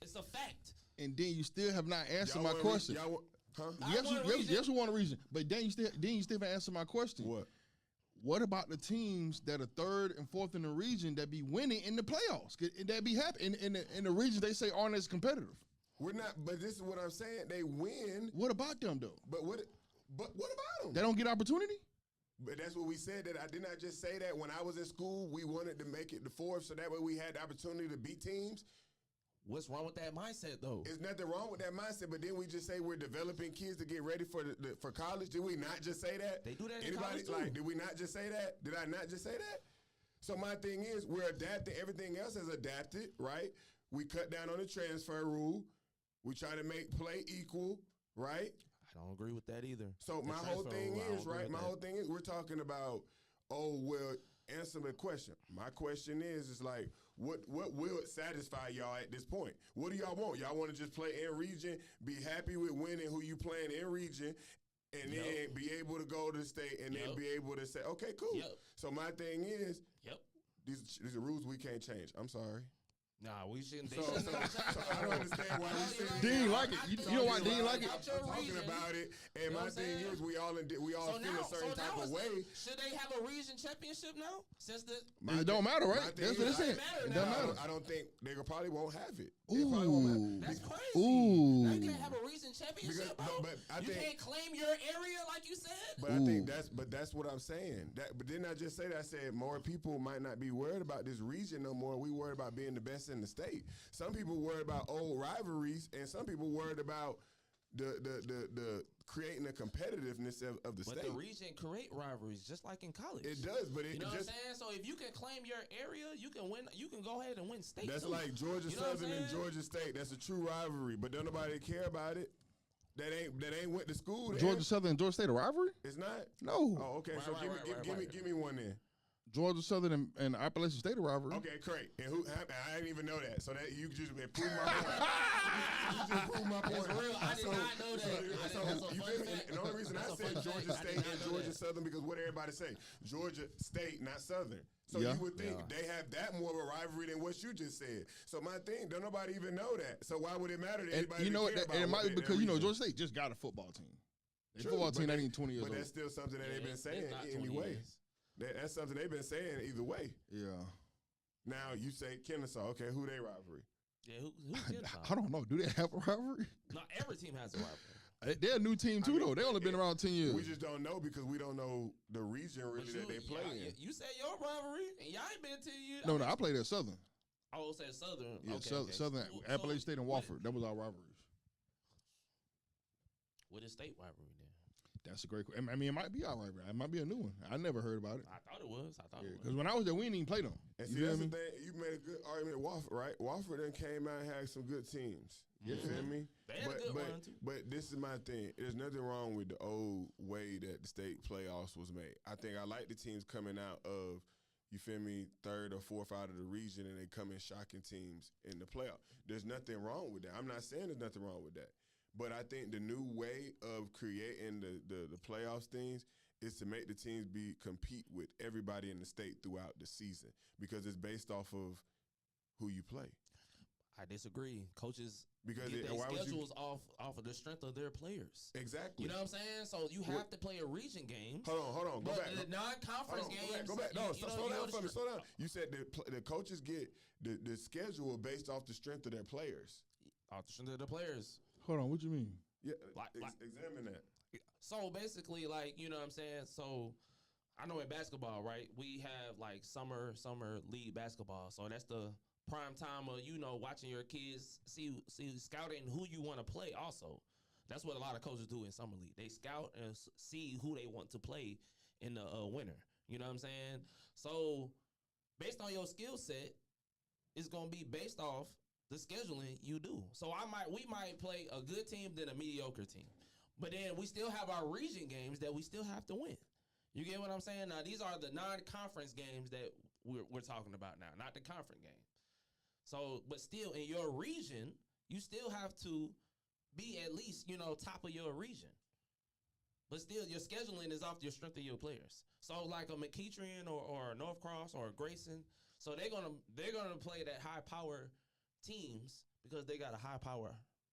[SPEAKER 1] It's a fact.
[SPEAKER 2] And then you still have not answered
[SPEAKER 4] Y'all
[SPEAKER 2] my
[SPEAKER 4] want-
[SPEAKER 2] question.
[SPEAKER 4] y'all want- huh?
[SPEAKER 2] Yes,
[SPEAKER 1] want a region.
[SPEAKER 2] yes, we want a reason. But then you still haven't answered my question.
[SPEAKER 4] What?
[SPEAKER 2] What about the teams that are third and fourth in the region that be winning in the playoffs? That be happy in the regions they say aren't as competitive.
[SPEAKER 4] We're not. But this is what I'm saying. They win.
[SPEAKER 2] What about them though?
[SPEAKER 4] But what about them?
[SPEAKER 2] They don't get opportunity.
[SPEAKER 4] But that's what we said. That I did not just say that when I was in school. We wanted to make it the fourth, so that way we had the opportunity to beat teams.
[SPEAKER 1] What's wrong with that mindset though?
[SPEAKER 4] There's nothing wrong with that mindset. But then we just say we're developing kids to get ready for for college. Did we not just say that?
[SPEAKER 1] They do that in
[SPEAKER 4] Anybody
[SPEAKER 1] college, too.
[SPEAKER 4] like? Did we not just say that? Did I not just say that? So my thing is, we're adapting. Everything else is adapted, right? We cut down on the transfer rule. We try to make play equal, right?
[SPEAKER 1] I don't agree with that either.
[SPEAKER 4] So
[SPEAKER 1] The
[SPEAKER 4] my whole
[SPEAKER 1] transfer
[SPEAKER 4] thing
[SPEAKER 1] rule, I don't
[SPEAKER 4] is,
[SPEAKER 1] agree
[SPEAKER 4] right?
[SPEAKER 1] with
[SPEAKER 4] My
[SPEAKER 1] that.
[SPEAKER 4] whole thing is, we're talking about, oh, well, answer the question. My question is like, what will satisfy y'all at this point? What do y'all want? Y'all want to just play in region, be happy with winning who you playing in region, and
[SPEAKER 1] Yep.
[SPEAKER 4] then be able to go to state and then
[SPEAKER 1] Yep.
[SPEAKER 4] be able to say, okay, cool.
[SPEAKER 1] Yep.
[SPEAKER 4] So my thing is,
[SPEAKER 1] Yep.
[SPEAKER 4] these are rules we can't change. I'm sorry.
[SPEAKER 1] Nah, we shouldn't. They
[SPEAKER 4] So,
[SPEAKER 1] shouldn't
[SPEAKER 4] so,
[SPEAKER 1] have
[SPEAKER 4] so I don't understand why we sitting
[SPEAKER 2] Dean
[SPEAKER 4] here
[SPEAKER 2] like it. You know why Dean like it?
[SPEAKER 1] Out your
[SPEAKER 4] talking
[SPEAKER 1] region.
[SPEAKER 4] about it, and
[SPEAKER 1] You know
[SPEAKER 4] my
[SPEAKER 1] what I'm
[SPEAKER 4] thing
[SPEAKER 1] saying?
[SPEAKER 4] is, we all feel a certain type of way.
[SPEAKER 1] Should they have a region championship now? Since the
[SPEAKER 2] It don't matter,
[SPEAKER 4] My
[SPEAKER 2] right?
[SPEAKER 4] thing
[SPEAKER 2] That's what
[SPEAKER 4] is,
[SPEAKER 2] it said.
[SPEAKER 1] matter
[SPEAKER 2] It
[SPEAKER 1] now.
[SPEAKER 2] don't
[SPEAKER 4] I
[SPEAKER 2] matter.
[SPEAKER 4] don't, I don't think they probably won't have it. They probably won't
[SPEAKER 2] Ooh.
[SPEAKER 1] That's crazy.
[SPEAKER 2] Ooh.
[SPEAKER 1] Now you can't have a region championship,
[SPEAKER 4] Because-
[SPEAKER 1] bro.
[SPEAKER 4] but I
[SPEAKER 1] you
[SPEAKER 4] think-
[SPEAKER 1] can't claim your area like you said.
[SPEAKER 4] But I think that's what I'm saying. But didn't I just say that? I said more people might not be worried about this region no more. We worried about being the best in the state. Some people worried about old rivalries, and some people worried about the creating the competitiveness of the
[SPEAKER 1] But
[SPEAKER 4] state.
[SPEAKER 1] the region create rivalries just like in college.
[SPEAKER 4] It does, but it
[SPEAKER 1] You know
[SPEAKER 4] just
[SPEAKER 1] what I'm saying? So if you can claim your area, you can win. You can go ahead and win state.
[SPEAKER 4] that's
[SPEAKER 1] too.
[SPEAKER 4] like Georgia
[SPEAKER 1] You know what I'm
[SPEAKER 4] Southern and
[SPEAKER 1] saying?
[SPEAKER 4] Georgia State. That's a true rivalry, but don't nobody care about it. That ain't went to school. there.
[SPEAKER 2] Georgia Southern and Georgia State a rivalry?
[SPEAKER 4] It's not.
[SPEAKER 2] No.
[SPEAKER 4] Oh, okay.
[SPEAKER 1] Right,
[SPEAKER 4] So
[SPEAKER 1] right,
[SPEAKER 4] give
[SPEAKER 1] right,
[SPEAKER 4] me
[SPEAKER 1] right.
[SPEAKER 4] give me one then.
[SPEAKER 2] Georgia Southern and Appalachian State a rivalry.
[SPEAKER 4] Okay, great. And who? I didn't even know that. So that you just proved my point. You just proved my point.
[SPEAKER 1] That's real. I did not know that. That's a
[SPEAKER 4] you
[SPEAKER 1] fun
[SPEAKER 4] feel me?
[SPEAKER 1] fact.
[SPEAKER 4] And the only reason
[SPEAKER 1] That's
[SPEAKER 4] I
[SPEAKER 1] a
[SPEAKER 4] said
[SPEAKER 1] fun
[SPEAKER 4] Georgia
[SPEAKER 1] fact. I did
[SPEAKER 4] State
[SPEAKER 1] not
[SPEAKER 4] and
[SPEAKER 1] know
[SPEAKER 4] Georgia
[SPEAKER 1] that.
[SPEAKER 4] Southern because what everybody say, Georgia State, not Southern. So
[SPEAKER 2] Yeah.
[SPEAKER 4] you would think they have that more of a rivalry than what you just said. So my thing, don't nobody even know that. So why would it matter to
[SPEAKER 2] And
[SPEAKER 4] anybody?
[SPEAKER 2] you know
[SPEAKER 4] to
[SPEAKER 2] what?
[SPEAKER 4] care
[SPEAKER 2] And it
[SPEAKER 4] about
[SPEAKER 2] might be
[SPEAKER 4] what
[SPEAKER 2] because,
[SPEAKER 4] their
[SPEAKER 2] you know,
[SPEAKER 4] region?
[SPEAKER 2] Georgia State just got a football team. Their
[SPEAKER 4] True,
[SPEAKER 2] football
[SPEAKER 4] but
[SPEAKER 2] team
[SPEAKER 4] that-
[SPEAKER 2] ain't even 20 years
[SPEAKER 4] But
[SPEAKER 2] old.
[SPEAKER 4] that's still something that
[SPEAKER 1] Yeah,
[SPEAKER 4] they've been
[SPEAKER 1] it's
[SPEAKER 4] saying
[SPEAKER 1] not 20
[SPEAKER 4] anyway.
[SPEAKER 1] years.
[SPEAKER 4] That's something they've been saying either way.
[SPEAKER 2] Yeah.
[SPEAKER 4] Now you say Kennesaw. Okay, who they rivalry?
[SPEAKER 1] Yeah, who's Kennesaw?
[SPEAKER 2] I don't know. Do they have a rivalry?
[SPEAKER 1] Not every team has a rivalry.
[SPEAKER 2] They're a new team too, though. They only been around 10 years.
[SPEAKER 4] We just don't know because we don't know the region really
[SPEAKER 1] But
[SPEAKER 4] that they play in.
[SPEAKER 1] You said your rivalry, and y'all ain't been to you.
[SPEAKER 2] No, I played at Southern.
[SPEAKER 1] Oh, said Southern.
[SPEAKER 2] Yeah,
[SPEAKER 1] okay, okay.
[SPEAKER 2] Southern,
[SPEAKER 1] So-
[SPEAKER 2] Appalachian State and
[SPEAKER 1] what-
[SPEAKER 2] Wofford. That was our rivalries.
[SPEAKER 1] What is state rivalry then?
[SPEAKER 2] That's a great. I mean, it might be all right, bro. It might be a new one. I never heard about it.
[SPEAKER 1] I thought it was.
[SPEAKER 2] Because when I was there, we didn't even play them.
[SPEAKER 4] And
[SPEAKER 2] You
[SPEAKER 4] see,
[SPEAKER 2] feel
[SPEAKER 4] that's
[SPEAKER 2] me?
[SPEAKER 4] the thing. You made a good argument, Wofford, right? Wofford then came out and had some good teams. You feel me?
[SPEAKER 1] They had a good run, too.
[SPEAKER 4] But this is my thing. There's nothing wrong with the old way that the state playoffs was made. I think I like the teams coming out of, you feel me, third or fourth out of the region, and they come in shocking teams in the playoff. There's nothing wrong with that. I'm not saying there's nothing wrong with that. But I think the new way of creating the playoffs things is to make the teams compete with everybody in the state throughout the season because it's based off of who you play.
[SPEAKER 1] I disagree. Coaches
[SPEAKER 4] Because
[SPEAKER 1] get their
[SPEAKER 4] why would you?
[SPEAKER 1] schedules off of the strength of their players.
[SPEAKER 4] Exactly.
[SPEAKER 1] You know what I'm saying? So you have to play a region game.
[SPEAKER 4] Hold on. Go
[SPEAKER 1] But
[SPEAKER 4] back.
[SPEAKER 1] the non-conference games.
[SPEAKER 4] Go back. No, slow down for me.
[SPEAKER 1] the
[SPEAKER 4] Slow down. You said the coaches get the schedule based off the strength of their players.
[SPEAKER 1] off the strength of the players.
[SPEAKER 2] Hold on, what you mean?
[SPEAKER 4] Yeah,
[SPEAKER 1] Like-
[SPEAKER 4] examine that.
[SPEAKER 1] So basically, like, you know what I'm saying? So I know in basketball, right? We have like summer league basketball. So that's the prime time of, you know, watching your kids, see scouting who you want to play also. That's what a lot of coaches do in summer league. They scout and see who they want to play in the winter. You know what I'm saying? So based on your skill set, it's going to be based off the scheduling you do. So we might play a good team than a mediocre team. But then we still have our region games that we still have to win. You get what I'm saying? Now, these are the non-conference games that we're talking about now, not the conference game. So, but still, in your region, you still have to be at least, you know, top of your region. But still, your scheduling is off your strength of your players. So, like a McEachern or North Cross or Grayson, so they're gonna play that high power teams because they got a high power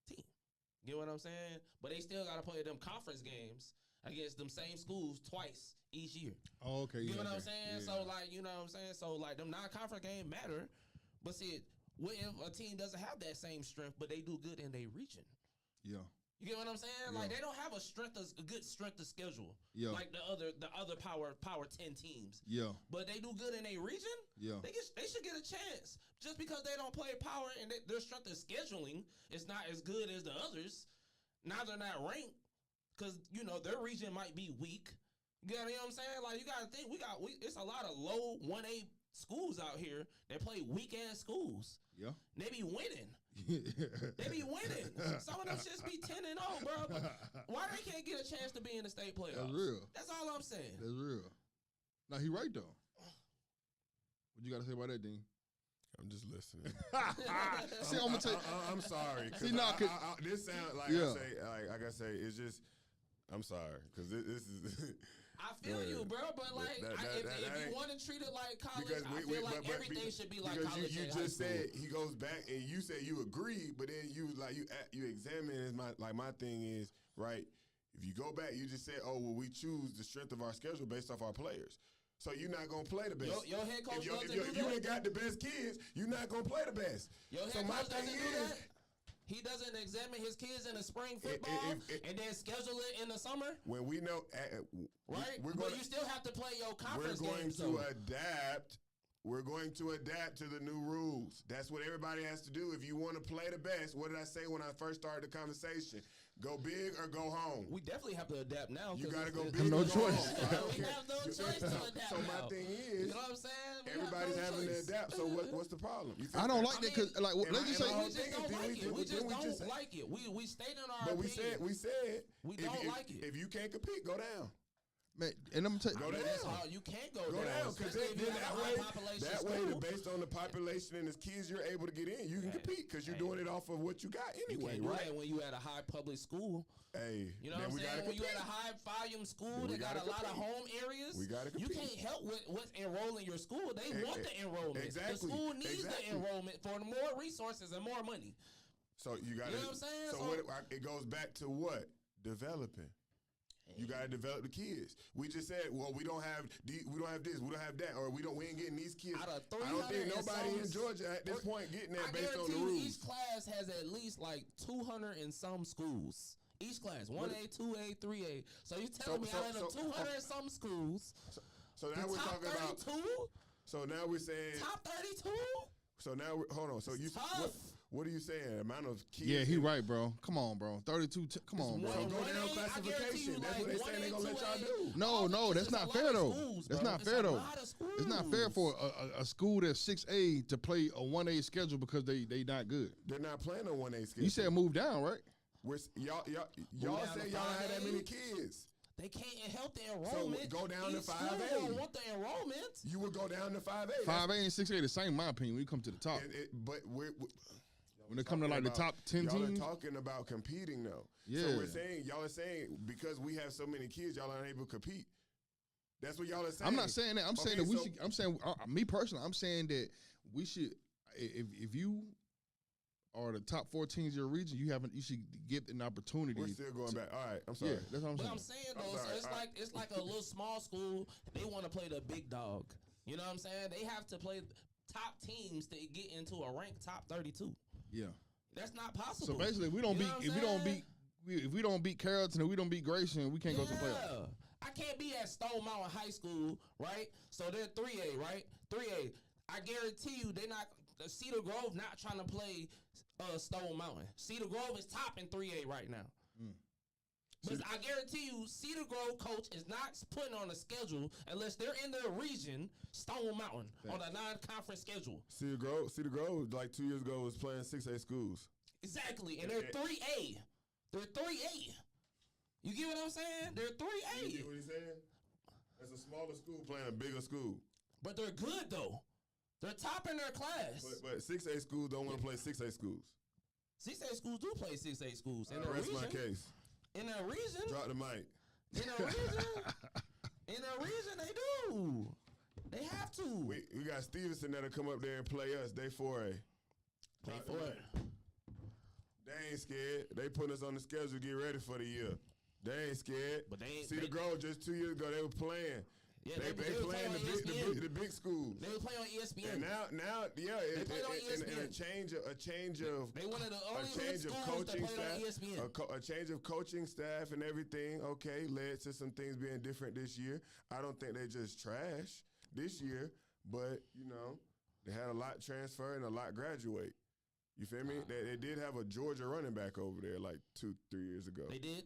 [SPEAKER 1] team. You get what I'm saying? But they still got to play them conference games against them same schools twice each year.
[SPEAKER 2] Oh, okay.
[SPEAKER 1] You
[SPEAKER 2] yeah,
[SPEAKER 1] know what I'm
[SPEAKER 2] okay.
[SPEAKER 1] saying?
[SPEAKER 2] Yeah.
[SPEAKER 1] So, like, you know what I'm saying? So, like, them non-conference games matter. But see, what if a team doesn't have that same strength, but they do good in their region?
[SPEAKER 2] Yeah.
[SPEAKER 1] You get what I'm saying?
[SPEAKER 2] Yeah.
[SPEAKER 1] Like, they don't have a good strength of schedule.
[SPEAKER 2] Yeah.
[SPEAKER 1] Like the other power 10 teams.
[SPEAKER 2] Yeah.
[SPEAKER 1] But they do good in their region.
[SPEAKER 2] Yeah.
[SPEAKER 1] They should get a chance. Just because they don't play power and their strength of scheduling is not as good as the others. Now they're not ranked because, you know, their region might be weak. You know what I'm saying? Like, you got to think, it's a lot of low 1A schools out here that play weak-ass schools.
[SPEAKER 2] Yeah.
[SPEAKER 1] They be winning. They be winning. Some of them shits be 10-0, bro. But why they can't get a chance to be in the state playoffs?
[SPEAKER 2] That's real.
[SPEAKER 1] That's all I'm saying.
[SPEAKER 2] That's real. Now, he right, though. What you got to say about that, Dean?
[SPEAKER 4] I'm just listening.
[SPEAKER 2] See, I'm going to tell you.
[SPEAKER 4] I'm sorry.
[SPEAKER 2] See, nah,
[SPEAKER 4] this sounds like
[SPEAKER 2] Yeah.
[SPEAKER 4] I say, it's just. I'm sorry because this is.
[SPEAKER 1] I feel you, bro, but like, if you
[SPEAKER 4] ain't-
[SPEAKER 1] want to treat it like college,
[SPEAKER 4] Because
[SPEAKER 1] I feel like everything should be like
[SPEAKER 4] because
[SPEAKER 1] college.
[SPEAKER 4] you
[SPEAKER 1] and high
[SPEAKER 4] just
[SPEAKER 1] school.
[SPEAKER 4] said he goes back and you said you agree, but then you was like you examine is my thing is right. If you go back, you just said, oh well, we choose the strength of our schedule based off our players. So you're not gonna play the best.
[SPEAKER 1] Your head coach doesn't do
[SPEAKER 4] if you
[SPEAKER 1] that?
[SPEAKER 4] ain't got the best kids, you're not gonna play the best.
[SPEAKER 1] Your head
[SPEAKER 4] so my
[SPEAKER 1] coach
[SPEAKER 4] thing
[SPEAKER 1] doesn't do
[SPEAKER 4] is,
[SPEAKER 1] that. He doesn't examine his kids in the spring football and then schedule it in the summer,
[SPEAKER 4] when we know,
[SPEAKER 1] right?
[SPEAKER 4] we're
[SPEAKER 1] But
[SPEAKER 4] going.
[SPEAKER 1] you still have to play your
[SPEAKER 4] We're
[SPEAKER 1] conference
[SPEAKER 4] going
[SPEAKER 1] games.
[SPEAKER 4] to
[SPEAKER 1] though.
[SPEAKER 4] adapt. We're going to adapt to the new rules. That's what everybody has to do. If you want to play the best, what did I say when I first started the conversation? Go big or go home.
[SPEAKER 1] We definitely have to adapt now.
[SPEAKER 4] You
[SPEAKER 1] 'cause
[SPEAKER 4] got to go
[SPEAKER 1] it's-
[SPEAKER 4] big.
[SPEAKER 2] no
[SPEAKER 4] or go
[SPEAKER 2] choice.
[SPEAKER 4] home. I don't
[SPEAKER 1] We
[SPEAKER 4] care.
[SPEAKER 1] have no choice to adapt
[SPEAKER 4] So my
[SPEAKER 1] now.
[SPEAKER 4] thing
[SPEAKER 1] You
[SPEAKER 4] is,
[SPEAKER 1] know what I'm saying? We have
[SPEAKER 4] everybody's
[SPEAKER 1] no
[SPEAKER 4] having
[SPEAKER 1] choice.
[SPEAKER 4] to adapt. So what's the problem? You think
[SPEAKER 2] I don't
[SPEAKER 4] that-
[SPEAKER 2] like that because, like,
[SPEAKER 4] Am
[SPEAKER 2] let's
[SPEAKER 4] I-
[SPEAKER 2] just
[SPEAKER 4] am
[SPEAKER 2] say.
[SPEAKER 4] I
[SPEAKER 1] We just don't
[SPEAKER 4] Didn't
[SPEAKER 1] like
[SPEAKER 4] we-
[SPEAKER 1] it.
[SPEAKER 4] didn't
[SPEAKER 1] We
[SPEAKER 4] we
[SPEAKER 1] just
[SPEAKER 4] just
[SPEAKER 1] don't
[SPEAKER 4] say-
[SPEAKER 1] like it. We stated our
[SPEAKER 4] But
[SPEAKER 1] opinion.
[SPEAKER 4] we said
[SPEAKER 1] We
[SPEAKER 4] if-
[SPEAKER 1] don't
[SPEAKER 4] if-
[SPEAKER 1] like it.
[SPEAKER 4] If you can't compete, go down.
[SPEAKER 2] Man, and I'm telling
[SPEAKER 4] Go
[SPEAKER 1] I mean,
[SPEAKER 4] down.
[SPEAKER 1] that's hard. You can't go
[SPEAKER 4] Go
[SPEAKER 1] down,
[SPEAKER 4] down because
[SPEAKER 1] especially if you
[SPEAKER 4] then
[SPEAKER 1] have a high population
[SPEAKER 4] that
[SPEAKER 1] school.
[SPEAKER 4] way, based on the population and the kids you're able to get in, you can compete because you're doing it off of what you got
[SPEAKER 1] You
[SPEAKER 4] anyway,
[SPEAKER 1] can't do
[SPEAKER 4] right?
[SPEAKER 1] that when you at a high public school.
[SPEAKER 4] Hey,
[SPEAKER 1] You know
[SPEAKER 4] then
[SPEAKER 1] what I'm
[SPEAKER 4] we gotta
[SPEAKER 1] saying? When you
[SPEAKER 4] compete.
[SPEAKER 1] at a high volume school
[SPEAKER 4] We
[SPEAKER 1] that got
[SPEAKER 4] gotta
[SPEAKER 1] a lot of
[SPEAKER 4] compete.
[SPEAKER 1] home areas,
[SPEAKER 4] We gotta
[SPEAKER 1] you
[SPEAKER 4] compete.
[SPEAKER 1] can't help what's enrolling your school. They want the enrollment.
[SPEAKER 4] exactly.
[SPEAKER 1] The school needs
[SPEAKER 4] Exactly.
[SPEAKER 1] the enrollment for more resources and more money.
[SPEAKER 4] So you got to.
[SPEAKER 1] You know what I'm saying?
[SPEAKER 4] So
[SPEAKER 1] So-
[SPEAKER 4] it goes back to what developing. You got to develop the kids. We just said, well, we don't have this, we don't have that, or we ain't getting these kids.
[SPEAKER 1] Out of
[SPEAKER 4] I don't
[SPEAKER 1] 300
[SPEAKER 4] think
[SPEAKER 1] and
[SPEAKER 4] nobody in
[SPEAKER 1] some-
[SPEAKER 4] Georgia at this point getting that
[SPEAKER 1] I
[SPEAKER 4] based on
[SPEAKER 1] guarantee
[SPEAKER 4] the
[SPEAKER 1] you
[SPEAKER 4] rules.
[SPEAKER 1] each class has at least like 200 and some schools. Each class, 1A, 2A, 3A. So you telling me out of the 200 and some schools,
[SPEAKER 4] So now
[SPEAKER 1] the
[SPEAKER 4] we're
[SPEAKER 1] top
[SPEAKER 4] talking about.
[SPEAKER 1] 32?
[SPEAKER 4] So now we're saying.
[SPEAKER 1] Top 32?
[SPEAKER 4] So now hold on. So you
[SPEAKER 1] Tough.
[SPEAKER 4] What are you saying? Amount of kids?
[SPEAKER 2] Yeah, he right, bro. Come on, bro. 32. Come on, bro.
[SPEAKER 4] So go
[SPEAKER 1] One
[SPEAKER 4] down
[SPEAKER 1] A, I guarantee
[SPEAKER 4] classification.
[SPEAKER 1] you,
[SPEAKER 4] That's
[SPEAKER 1] like,
[SPEAKER 4] what they saying they gonna let y'all
[SPEAKER 1] 1A,
[SPEAKER 4] do.
[SPEAKER 2] No, that's not fair though. That's not fair though. It's not fair for a school that's 6A to play a 1A schedule because they not good.
[SPEAKER 4] They're not playing on 1A schedule.
[SPEAKER 2] You said move down, right?
[SPEAKER 4] Y'all
[SPEAKER 1] down
[SPEAKER 4] say
[SPEAKER 1] to
[SPEAKER 4] y'all don't have that
[SPEAKER 1] 5A?
[SPEAKER 4] many kids.
[SPEAKER 1] They can't help the enrollment.
[SPEAKER 4] go down to
[SPEAKER 1] Each school
[SPEAKER 4] 5A.
[SPEAKER 1] don't want the enrollment.
[SPEAKER 4] You would go down to 5A.
[SPEAKER 2] 5A and 6A the same, in my opinion. When you come to the top,
[SPEAKER 4] But
[SPEAKER 2] when it come to like the top 10
[SPEAKER 4] y'all
[SPEAKER 2] teams,
[SPEAKER 4] are talking about competing though.
[SPEAKER 2] Yeah.
[SPEAKER 4] So y'all are saying because we have so many kids, y'all aren't able to compete. That's what y'all are saying.
[SPEAKER 2] I'm not saying that. I'm saying
[SPEAKER 4] Okay,
[SPEAKER 2] that we
[SPEAKER 4] so-
[SPEAKER 2] should. I'm saying me personally. I'm saying that we should. If you are the top 4 teams in your region, you should get an opportunity.
[SPEAKER 4] We're still going back. All right, I'm sorry.
[SPEAKER 2] Yeah, that's what I'm
[SPEAKER 1] But
[SPEAKER 2] saying.
[SPEAKER 1] I'm saying
[SPEAKER 4] I'm
[SPEAKER 1] though,
[SPEAKER 4] sorry.
[SPEAKER 1] so it's like a little small school. They want to play the big dog. You know what I'm saying? They have to play top teams to get into a ranked top 32.
[SPEAKER 2] Yeah.
[SPEAKER 1] That's not possible.
[SPEAKER 2] So basically, we don't
[SPEAKER 1] You
[SPEAKER 2] beat.
[SPEAKER 1] know what
[SPEAKER 2] If
[SPEAKER 1] I'm
[SPEAKER 2] we don't
[SPEAKER 1] saying?
[SPEAKER 2] beat. If we don't beat Carrollton and we don't beat Grayson, we can't go to the playoffs.
[SPEAKER 1] I can't be at Stone Mountain High School, right? So they're 3A, right? 3A. I guarantee you, they're not. Cedar Grove not trying to play Stone Mountain. Cedar Grove is top in 3A right now. But I guarantee you, Cedar Grove coach is not putting on a schedule unless they're in their region, Stone Mountain, on a non-conference schedule.
[SPEAKER 4] Cedar Grove, like 2 years ago, was playing 6A schools.
[SPEAKER 1] Exactly, and they're 3A. They're 3A. You get what I'm saying? They're 3A.
[SPEAKER 4] You get what he's saying? It's a smaller school playing a bigger school.
[SPEAKER 1] But they're good, though. They're top in their class.
[SPEAKER 4] But 6A schools don't want to play 6A schools.
[SPEAKER 1] 6A schools do play 6A schools in their
[SPEAKER 4] Rest
[SPEAKER 1] region.
[SPEAKER 4] my case.
[SPEAKER 1] In their region.
[SPEAKER 4] Drop the mic.
[SPEAKER 1] In their region. In their region, they do. They have to.
[SPEAKER 4] We got Stevenson that'll come up there and play us. They 4A.
[SPEAKER 1] Play for it.
[SPEAKER 4] They ain't scared. They put us on the schedule to get ready for the year. They ain't scared.
[SPEAKER 1] But they ain't-
[SPEAKER 4] Cedar Grove just 2 years ago they were playing.
[SPEAKER 1] Yeah,
[SPEAKER 4] they
[SPEAKER 1] were
[SPEAKER 4] playing
[SPEAKER 1] on ESPN.
[SPEAKER 4] the big schools.
[SPEAKER 1] They were playing on ESPN.
[SPEAKER 4] And now, yeah,
[SPEAKER 1] played on
[SPEAKER 4] and a
[SPEAKER 1] ESPN.
[SPEAKER 4] change of
[SPEAKER 1] They one of the only
[SPEAKER 4] a change of
[SPEAKER 1] schools that
[SPEAKER 4] coaching
[SPEAKER 1] played on
[SPEAKER 4] staff,
[SPEAKER 1] ESPN.
[SPEAKER 4] a change of coaching staff and everything. Okay, led to some things being different this year. I don't think they just trash this year, but they had a lot transfer and a lot graduate. You feel me? They did have a Georgia running back over there like 2-3 years ago.
[SPEAKER 1] They did.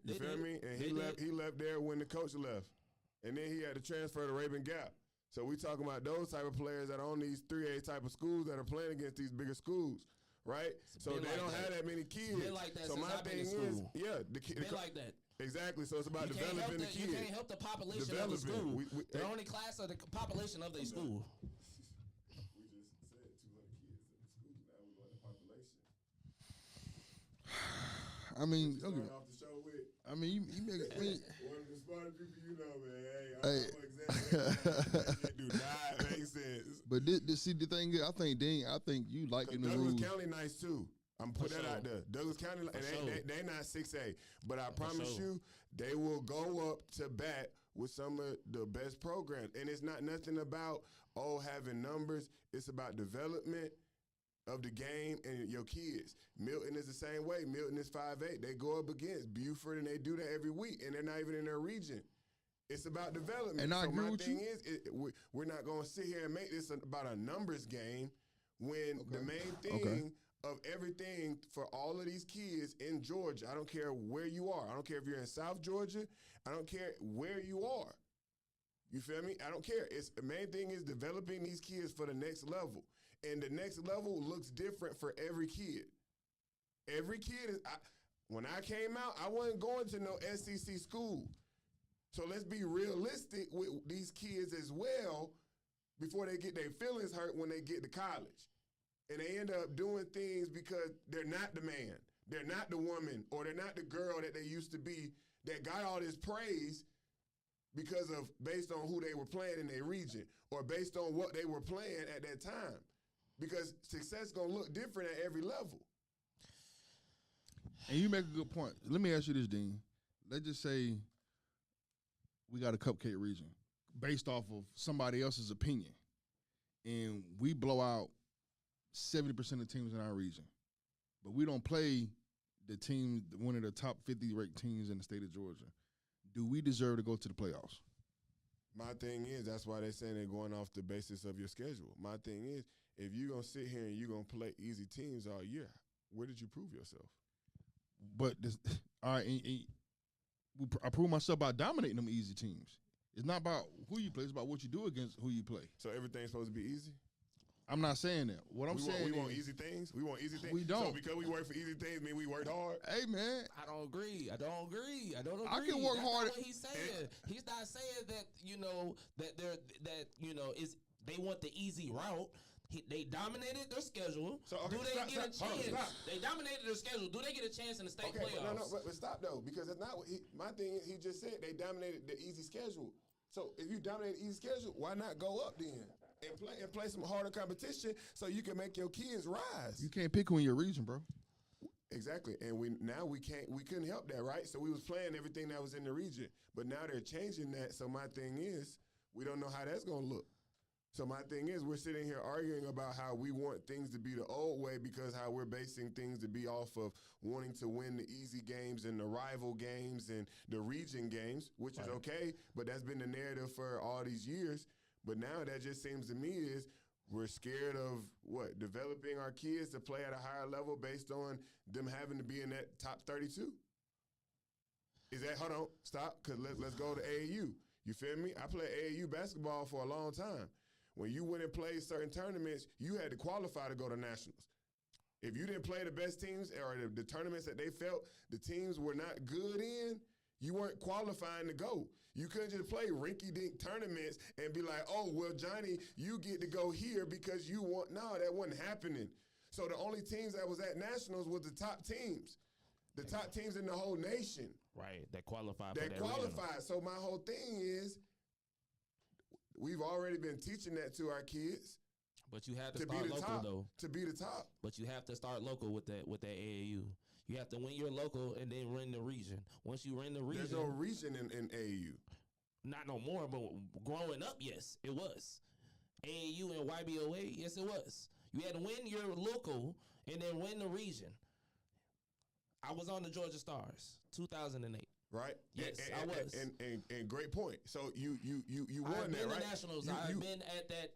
[SPEAKER 4] You feel me? And he left there when the coach left. And then he had to transfer to Raven Gap. So we talking about those type of players that are on these 3A type of schools that are playing against these bigger schools, right? So
[SPEAKER 1] been
[SPEAKER 4] they
[SPEAKER 1] like
[SPEAKER 4] don't
[SPEAKER 1] that.
[SPEAKER 4] have that many kids.
[SPEAKER 1] Been like that
[SPEAKER 4] so
[SPEAKER 1] since
[SPEAKER 4] my
[SPEAKER 1] I've been in
[SPEAKER 4] thing is,
[SPEAKER 1] school.
[SPEAKER 4] yeah, the
[SPEAKER 1] Been like that.
[SPEAKER 4] exactly. So it's about
[SPEAKER 1] You can't help
[SPEAKER 4] developing the
[SPEAKER 1] You
[SPEAKER 4] kids.
[SPEAKER 1] can't help the population of the
[SPEAKER 4] Developing.
[SPEAKER 1] school.
[SPEAKER 4] We-
[SPEAKER 1] the only class of the population of the school.
[SPEAKER 4] We just said 200 kids in the school. Now we're going to population.
[SPEAKER 2] I mean, okay.
[SPEAKER 4] Starting off the show with
[SPEAKER 2] I mean, you make. I mean,
[SPEAKER 4] one of the smartest people you know, man.
[SPEAKER 2] Hey.
[SPEAKER 4] It do not make sense.
[SPEAKER 2] but see, the thing is, I think you like in the
[SPEAKER 4] Douglas
[SPEAKER 2] rules.
[SPEAKER 4] County nice too. I'm put
[SPEAKER 1] For
[SPEAKER 4] that
[SPEAKER 1] sure.
[SPEAKER 4] out there. Douglas County, and
[SPEAKER 1] sure.
[SPEAKER 4] they not 6A, but I promise
[SPEAKER 1] sure.
[SPEAKER 4] you, they will go up to bat with some of the best programs. And it's not nothing about having numbers. It's about development of the game and your kids. Milton is the same way. Milton is 5'8". They go up against Buford, and they do that every week, and they're not even in their region. It's about development.
[SPEAKER 2] And I
[SPEAKER 4] so
[SPEAKER 2] agree
[SPEAKER 4] my
[SPEAKER 2] with
[SPEAKER 4] thing
[SPEAKER 2] you.
[SPEAKER 4] is, we're not going to sit here and make this about a numbers game when the main thing
[SPEAKER 2] Okay.
[SPEAKER 4] of everything for all of these kids in Georgia, I don't care where you are. I don't care if you're in South Georgia. I don't care where you are. You feel me? I don't care. It's the main thing is developing these kids for the next level. And the next level looks different for every kid. Every kid is when I came out, I wasn't going to no SEC school. So let's be realistic with these kids as well before they get their feelings hurt when they get to college. And they end up doing things because they're not the man. They're not the woman, or they're not the girl that they used to be that got all this praise because of based on who they were playing in their region or based on what they were playing at that time. Because success gonna look different at every level.
[SPEAKER 2] And you make a good point. Let me ask you this, Dean. Let's just say we got a cupcake region based off of somebody else's opinion, and we blow out 70% of the teams in our region, but we don't play the team, one of the top 50 ranked teams in the state of Georgia. Do we deserve to go to the playoffs?
[SPEAKER 4] My thing is, that's why they're saying they're going off the basis of your schedule. My thing is, if you're going to sit here and you're going to play easy teams all year, where did you prove yourself?
[SPEAKER 2] But this, all right, I proved myself by dominating them easy teams. It's not about who you play; it's about what you do against who you play.
[SPEAKER 4] So everything's supposed to be easy?
[SPEAKER 2] I'm not saying that. What I'm saying
[SPEAKER 4] we
[SPEAKER 2] is,
[SPEAKER 4] want easy things. We want easy things.
[SPEAKER 2] We don't.
[SPEAKER 4] So because we work for easy things, mean we worked hard.
[SPEAKER 2] hey man,
[SPEAKER 1] I don't agree. I don't agree.
[SPEAKER 2] I can work
[SPEAKER 1] That's
[SPEAKER 2] hard.
[SPEAKER 1] Not what he's saying. He's not saying that is they want the easy route. They dominated their schedule.
[SPEAKER 4] So, okay,
[SPEAKER 1] do they get a chance?
[SPEAKER 4] Stop.
[SPEAKER 1] They dominated their schedule. Do they get a chance in the state playoffs?
[SPEAKER 4] But stop though, because it's not what my thing is. He just said they dominated the easy schedule. So if you dominate the easy schedule, why not go up then and play some harder competition so you can make your kids rise?
[SPEAKER 2] You can't pick who in your region, bro.
[SPEAKER 4] Exactly, and we couldn't help that, right? So we was playing everything that was in the region, but now they're changing that. So my thing is, we don't know how that's gonna look. So my thing is, we're sitting here arguing about how we want things to be the old way because how we're basing things to be off of wanting to win the easy games and the rival games and the region games, which is okay, but that's been the narrative for all these years. But now that just seems to me is we're scared of developing our kids to play at a higher level based on them having to be in that top 32. Is that, hold on, stop, because let's go to AAU. You feel me? I played AAU basketball for a long time. When you went and played certain tournaments, you had to qualify to go to nationals. If you didn't play the best teams or the tournaments that they felt the teams were not good in, you weren't qualifying to go. You couldn't just play rinky-dink tournaments and be like, oh, well, Johnny, you get to go here because you want. No, that wasn't happening. So the only teams that was at nationals was the top teams. The top teams in the whole nation.
[SPEAKER 1] Right, that qualified for
[SPEAKER 4] That
[SPEAKER 1] that
[SPEAKER 4] qualified.
[SPEAKER 1] regional.
[SPEAKER 4] So my whole thing is, we've already been teaching that to our kids.
[SPEAKER 1] But you have to
[SPEAKER 4] To be
[SPEAKER 1] start
[SPEAKER 4] the
[SPEAKER 1] local
[SPEAKER 4] top.
[SPEAKER 1] though.
[SPEAKER 4] To be the top.
[SPEAKER 1] But you have to start local with that AAU. You have to win your local and then win the region. Once you win the region,
[SPEAKER 4] There's no region in AAU.
[SPEAKER 1] not no more. But growing up, yes, it was. AAU and YBOA, yes, it was. You had to win your local and then win the region. I was on the Georgia Stars, 2008.
[SPEAKER 4] Right?
[SPEAKER 1] Yes,
[SPEAKER 4] and,
[SPEAKER 1] I was.
[SPEAKER 4] And great point. So you won
[SPEAKER 1] I've
[SPEAKER 4] that,
[SPEAKER 1] been
[SPEAKER 4] right?
[SPEAKER 1] to nationals.
[SPEAKER 4] You-
[SPEAKER 1] I've
[SPEAKER 4] you-
[SPEAKER 1] been at that.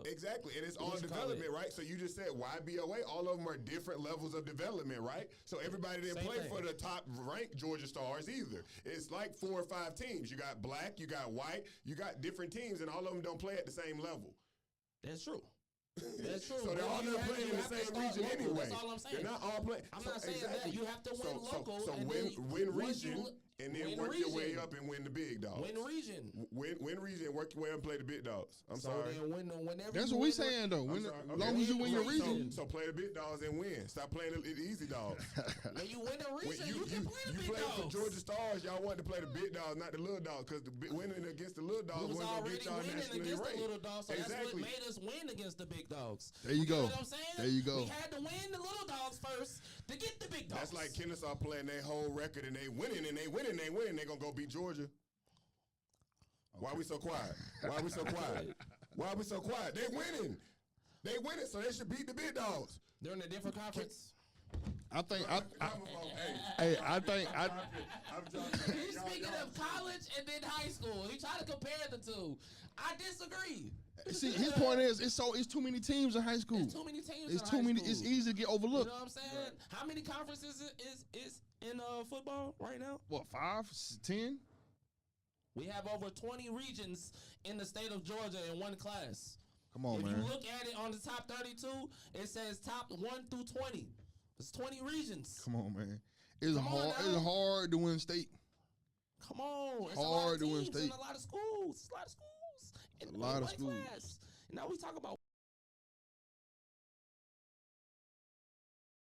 [SPEAKER 4] Exactly, and it's
[SPEAKER 1] what
[SPEAKER 4] all
[SPEAKER 1] you call
[SPEAKER 4] development,
[SPEAKER 1] it?
[SPEAKER 4] right? So you just said YBOA, all of them are different levels of development, right? So everybody didn't
[SPEAKER 1] Same
[SPEAKER 4] play
[SPEAKER 1] thing.
[SPEAKER 4] for the top ranked Georgia Stars either. It's like 4 or 5 teams. You got black, you got white, you got different teams, and all of them don't play at the same level.
[SPEAKER 1] That's true. That's true.
[SPEAKER 4] So they're all
[SPEAKER 1] You
[SPEAKER 4] not
[SPEAKER 1] have-
[SPEAKER 4] playing
[SPEAKER 1] you
[SPEAKER 4] in the
[SPEAKER 1] have to
[SPEAKER 4] same
[SPEAKER 1] start
[SPEAKER 4] region
[SPEAKER 1] local.
[SPEAKER 4] anyway.
[SPEAKER 1] That's all I'm saying.
[SPEAKER 4] They're not all playing.
[SPEAKER 1] I'm not saying that. You have to win local
[SPEAKER 4] So
[SPEAKER 1] and
[SPEAKER 4] win
[SPEAKER 1] then
[SPEAKER 4] win
[SPEAKER 1] once you
[SPEAKER 4] region
[SPEAKER 1] li-
[SPEAKER 4] and then
[SPEAKER 1] win
[SPEAKER 4] work your way
[SPEAKER 1] region.
[SPEAKER 4] up and win the big dogs.
[SPEAKER 1] Win region.
[SPEAKER 4] Win region, work your way up and play the big dogs. I'm
[SPEAKER 1] So
[SPEAKER 4] sorry.
[SPEAKER 1] then whenever
[SPEAKER 2] That's
[SPEAKER 1] you
[SPEAKER 2] what we
[SPEAKER 1] win
[SPEAKER 2] saying though.
[SPEAKER 4] I'm
[SPEAKER 2] When,
[SPEAKER 4] sorry.
[SPEAKER 2] as
[SPEAKER 4] Okay.
[SPEAKER 2] long as you win your
[SPEAKER 1] Win
[SPEAKER 2] region,
[SPEAKER 4] So play the big dogs and win. Stop playing the easy dogs.
[SPEAKER 1] when you win the
[SPEAKER 4] When
[SPEAKER 1] region, you can play the big
[SPEAKER 4] played for
[SPEAKER 1] dogs.
[SPEAKER 4] Georgia Stars, y'all wanted to play the big dogs, not the little dogs, because winning against the little dogs
[SPEAKER 1] We was
[SPEAKER 4] wasn't going to
[SPEAKER 1] already
[SPEAKER 4] get y'all
[SPEAKER 1] winning
[SPEAKER 4] nationally
[SPEAKER 1] against
[SPEAKER 4] ranked.
[SPEAKER 1] the little dogs, so that's
[SPEAKER 4] Exactly.
[SPEAKER 1] what made us win against the big dogs.
[SPEAKER 2] There you
[SPEAKER 1] know
[SPEAKER 2] go.
[SPEAKER 1] what I'm saying?
[SPEAKER 2] There you go.
[SPEAKER 1] We had to win the little dogs first to get the big dogs.
[SPEAKER 4] That's like Kennesaw playing their whole record and they winning and they winning, they winning. They gonna go beat Georgia. Why we so quiet? Why we so quiet? Why we so quiet? They winning. They winning, so they should beat the big dogs.
[SPEAKER 1] They're in a different conference.
[SPEAKER 2] I think
[SPEAKER 4] I'm
[SPEAKER 1] He's speaking of college and then high school. He tried to compare the two. I disagree.
[SPEAKER 2] see his point is it's too many teams in high school.
[SPEAKER 1] There's too many teams.
[SPEAKER 2] It's
[SPEAKER 1] in
[SPEAKER 2] too
[SPEAKER 1] high
[SPEAKER 2] many.
[SPEAKER 1] School.
[SPEAKER 2] It's easy to get
[SPEAKER 1] You
[SPEAKER 2] overlooked.
[SPEAKER 1] know what I'm saying? How many conferences is in football right now?
[SPEAKER 2] What 5, 10?
[SPEAKER 1] We have over 20 regions in the state of Georgia in one class.
[SPEAKER 2] Come on,
[SPEAKER 1] If
[SPEAKER 2] man.
[SPEAKER 1] you look at it on the top 32, it says top 1 through 20. It's 20 regions.
[SPEAKER 2] Come on, man. It's
[SPEAKER 1] Come on
[SPEAKER 2] hard.
[SPEAKER 1] now.
[SPEAKER 2] It's hard to win state.
[SPEAKER 1] Come on. It's
[SPEAKER 2] Hard
[SPEAKER 1] a lot of
[SPEAKER 2] to win
[SPEAKER 1] teams
[SPEAKER 2] state.
[SPEAKER 1] and a lot of schools. It's a lot of schools. In
[SPEAKER 2] A lot of
[SPEAKER 1] one
[SPEAKER 2] schools.
[SPEAKER 1] class. Now we talk about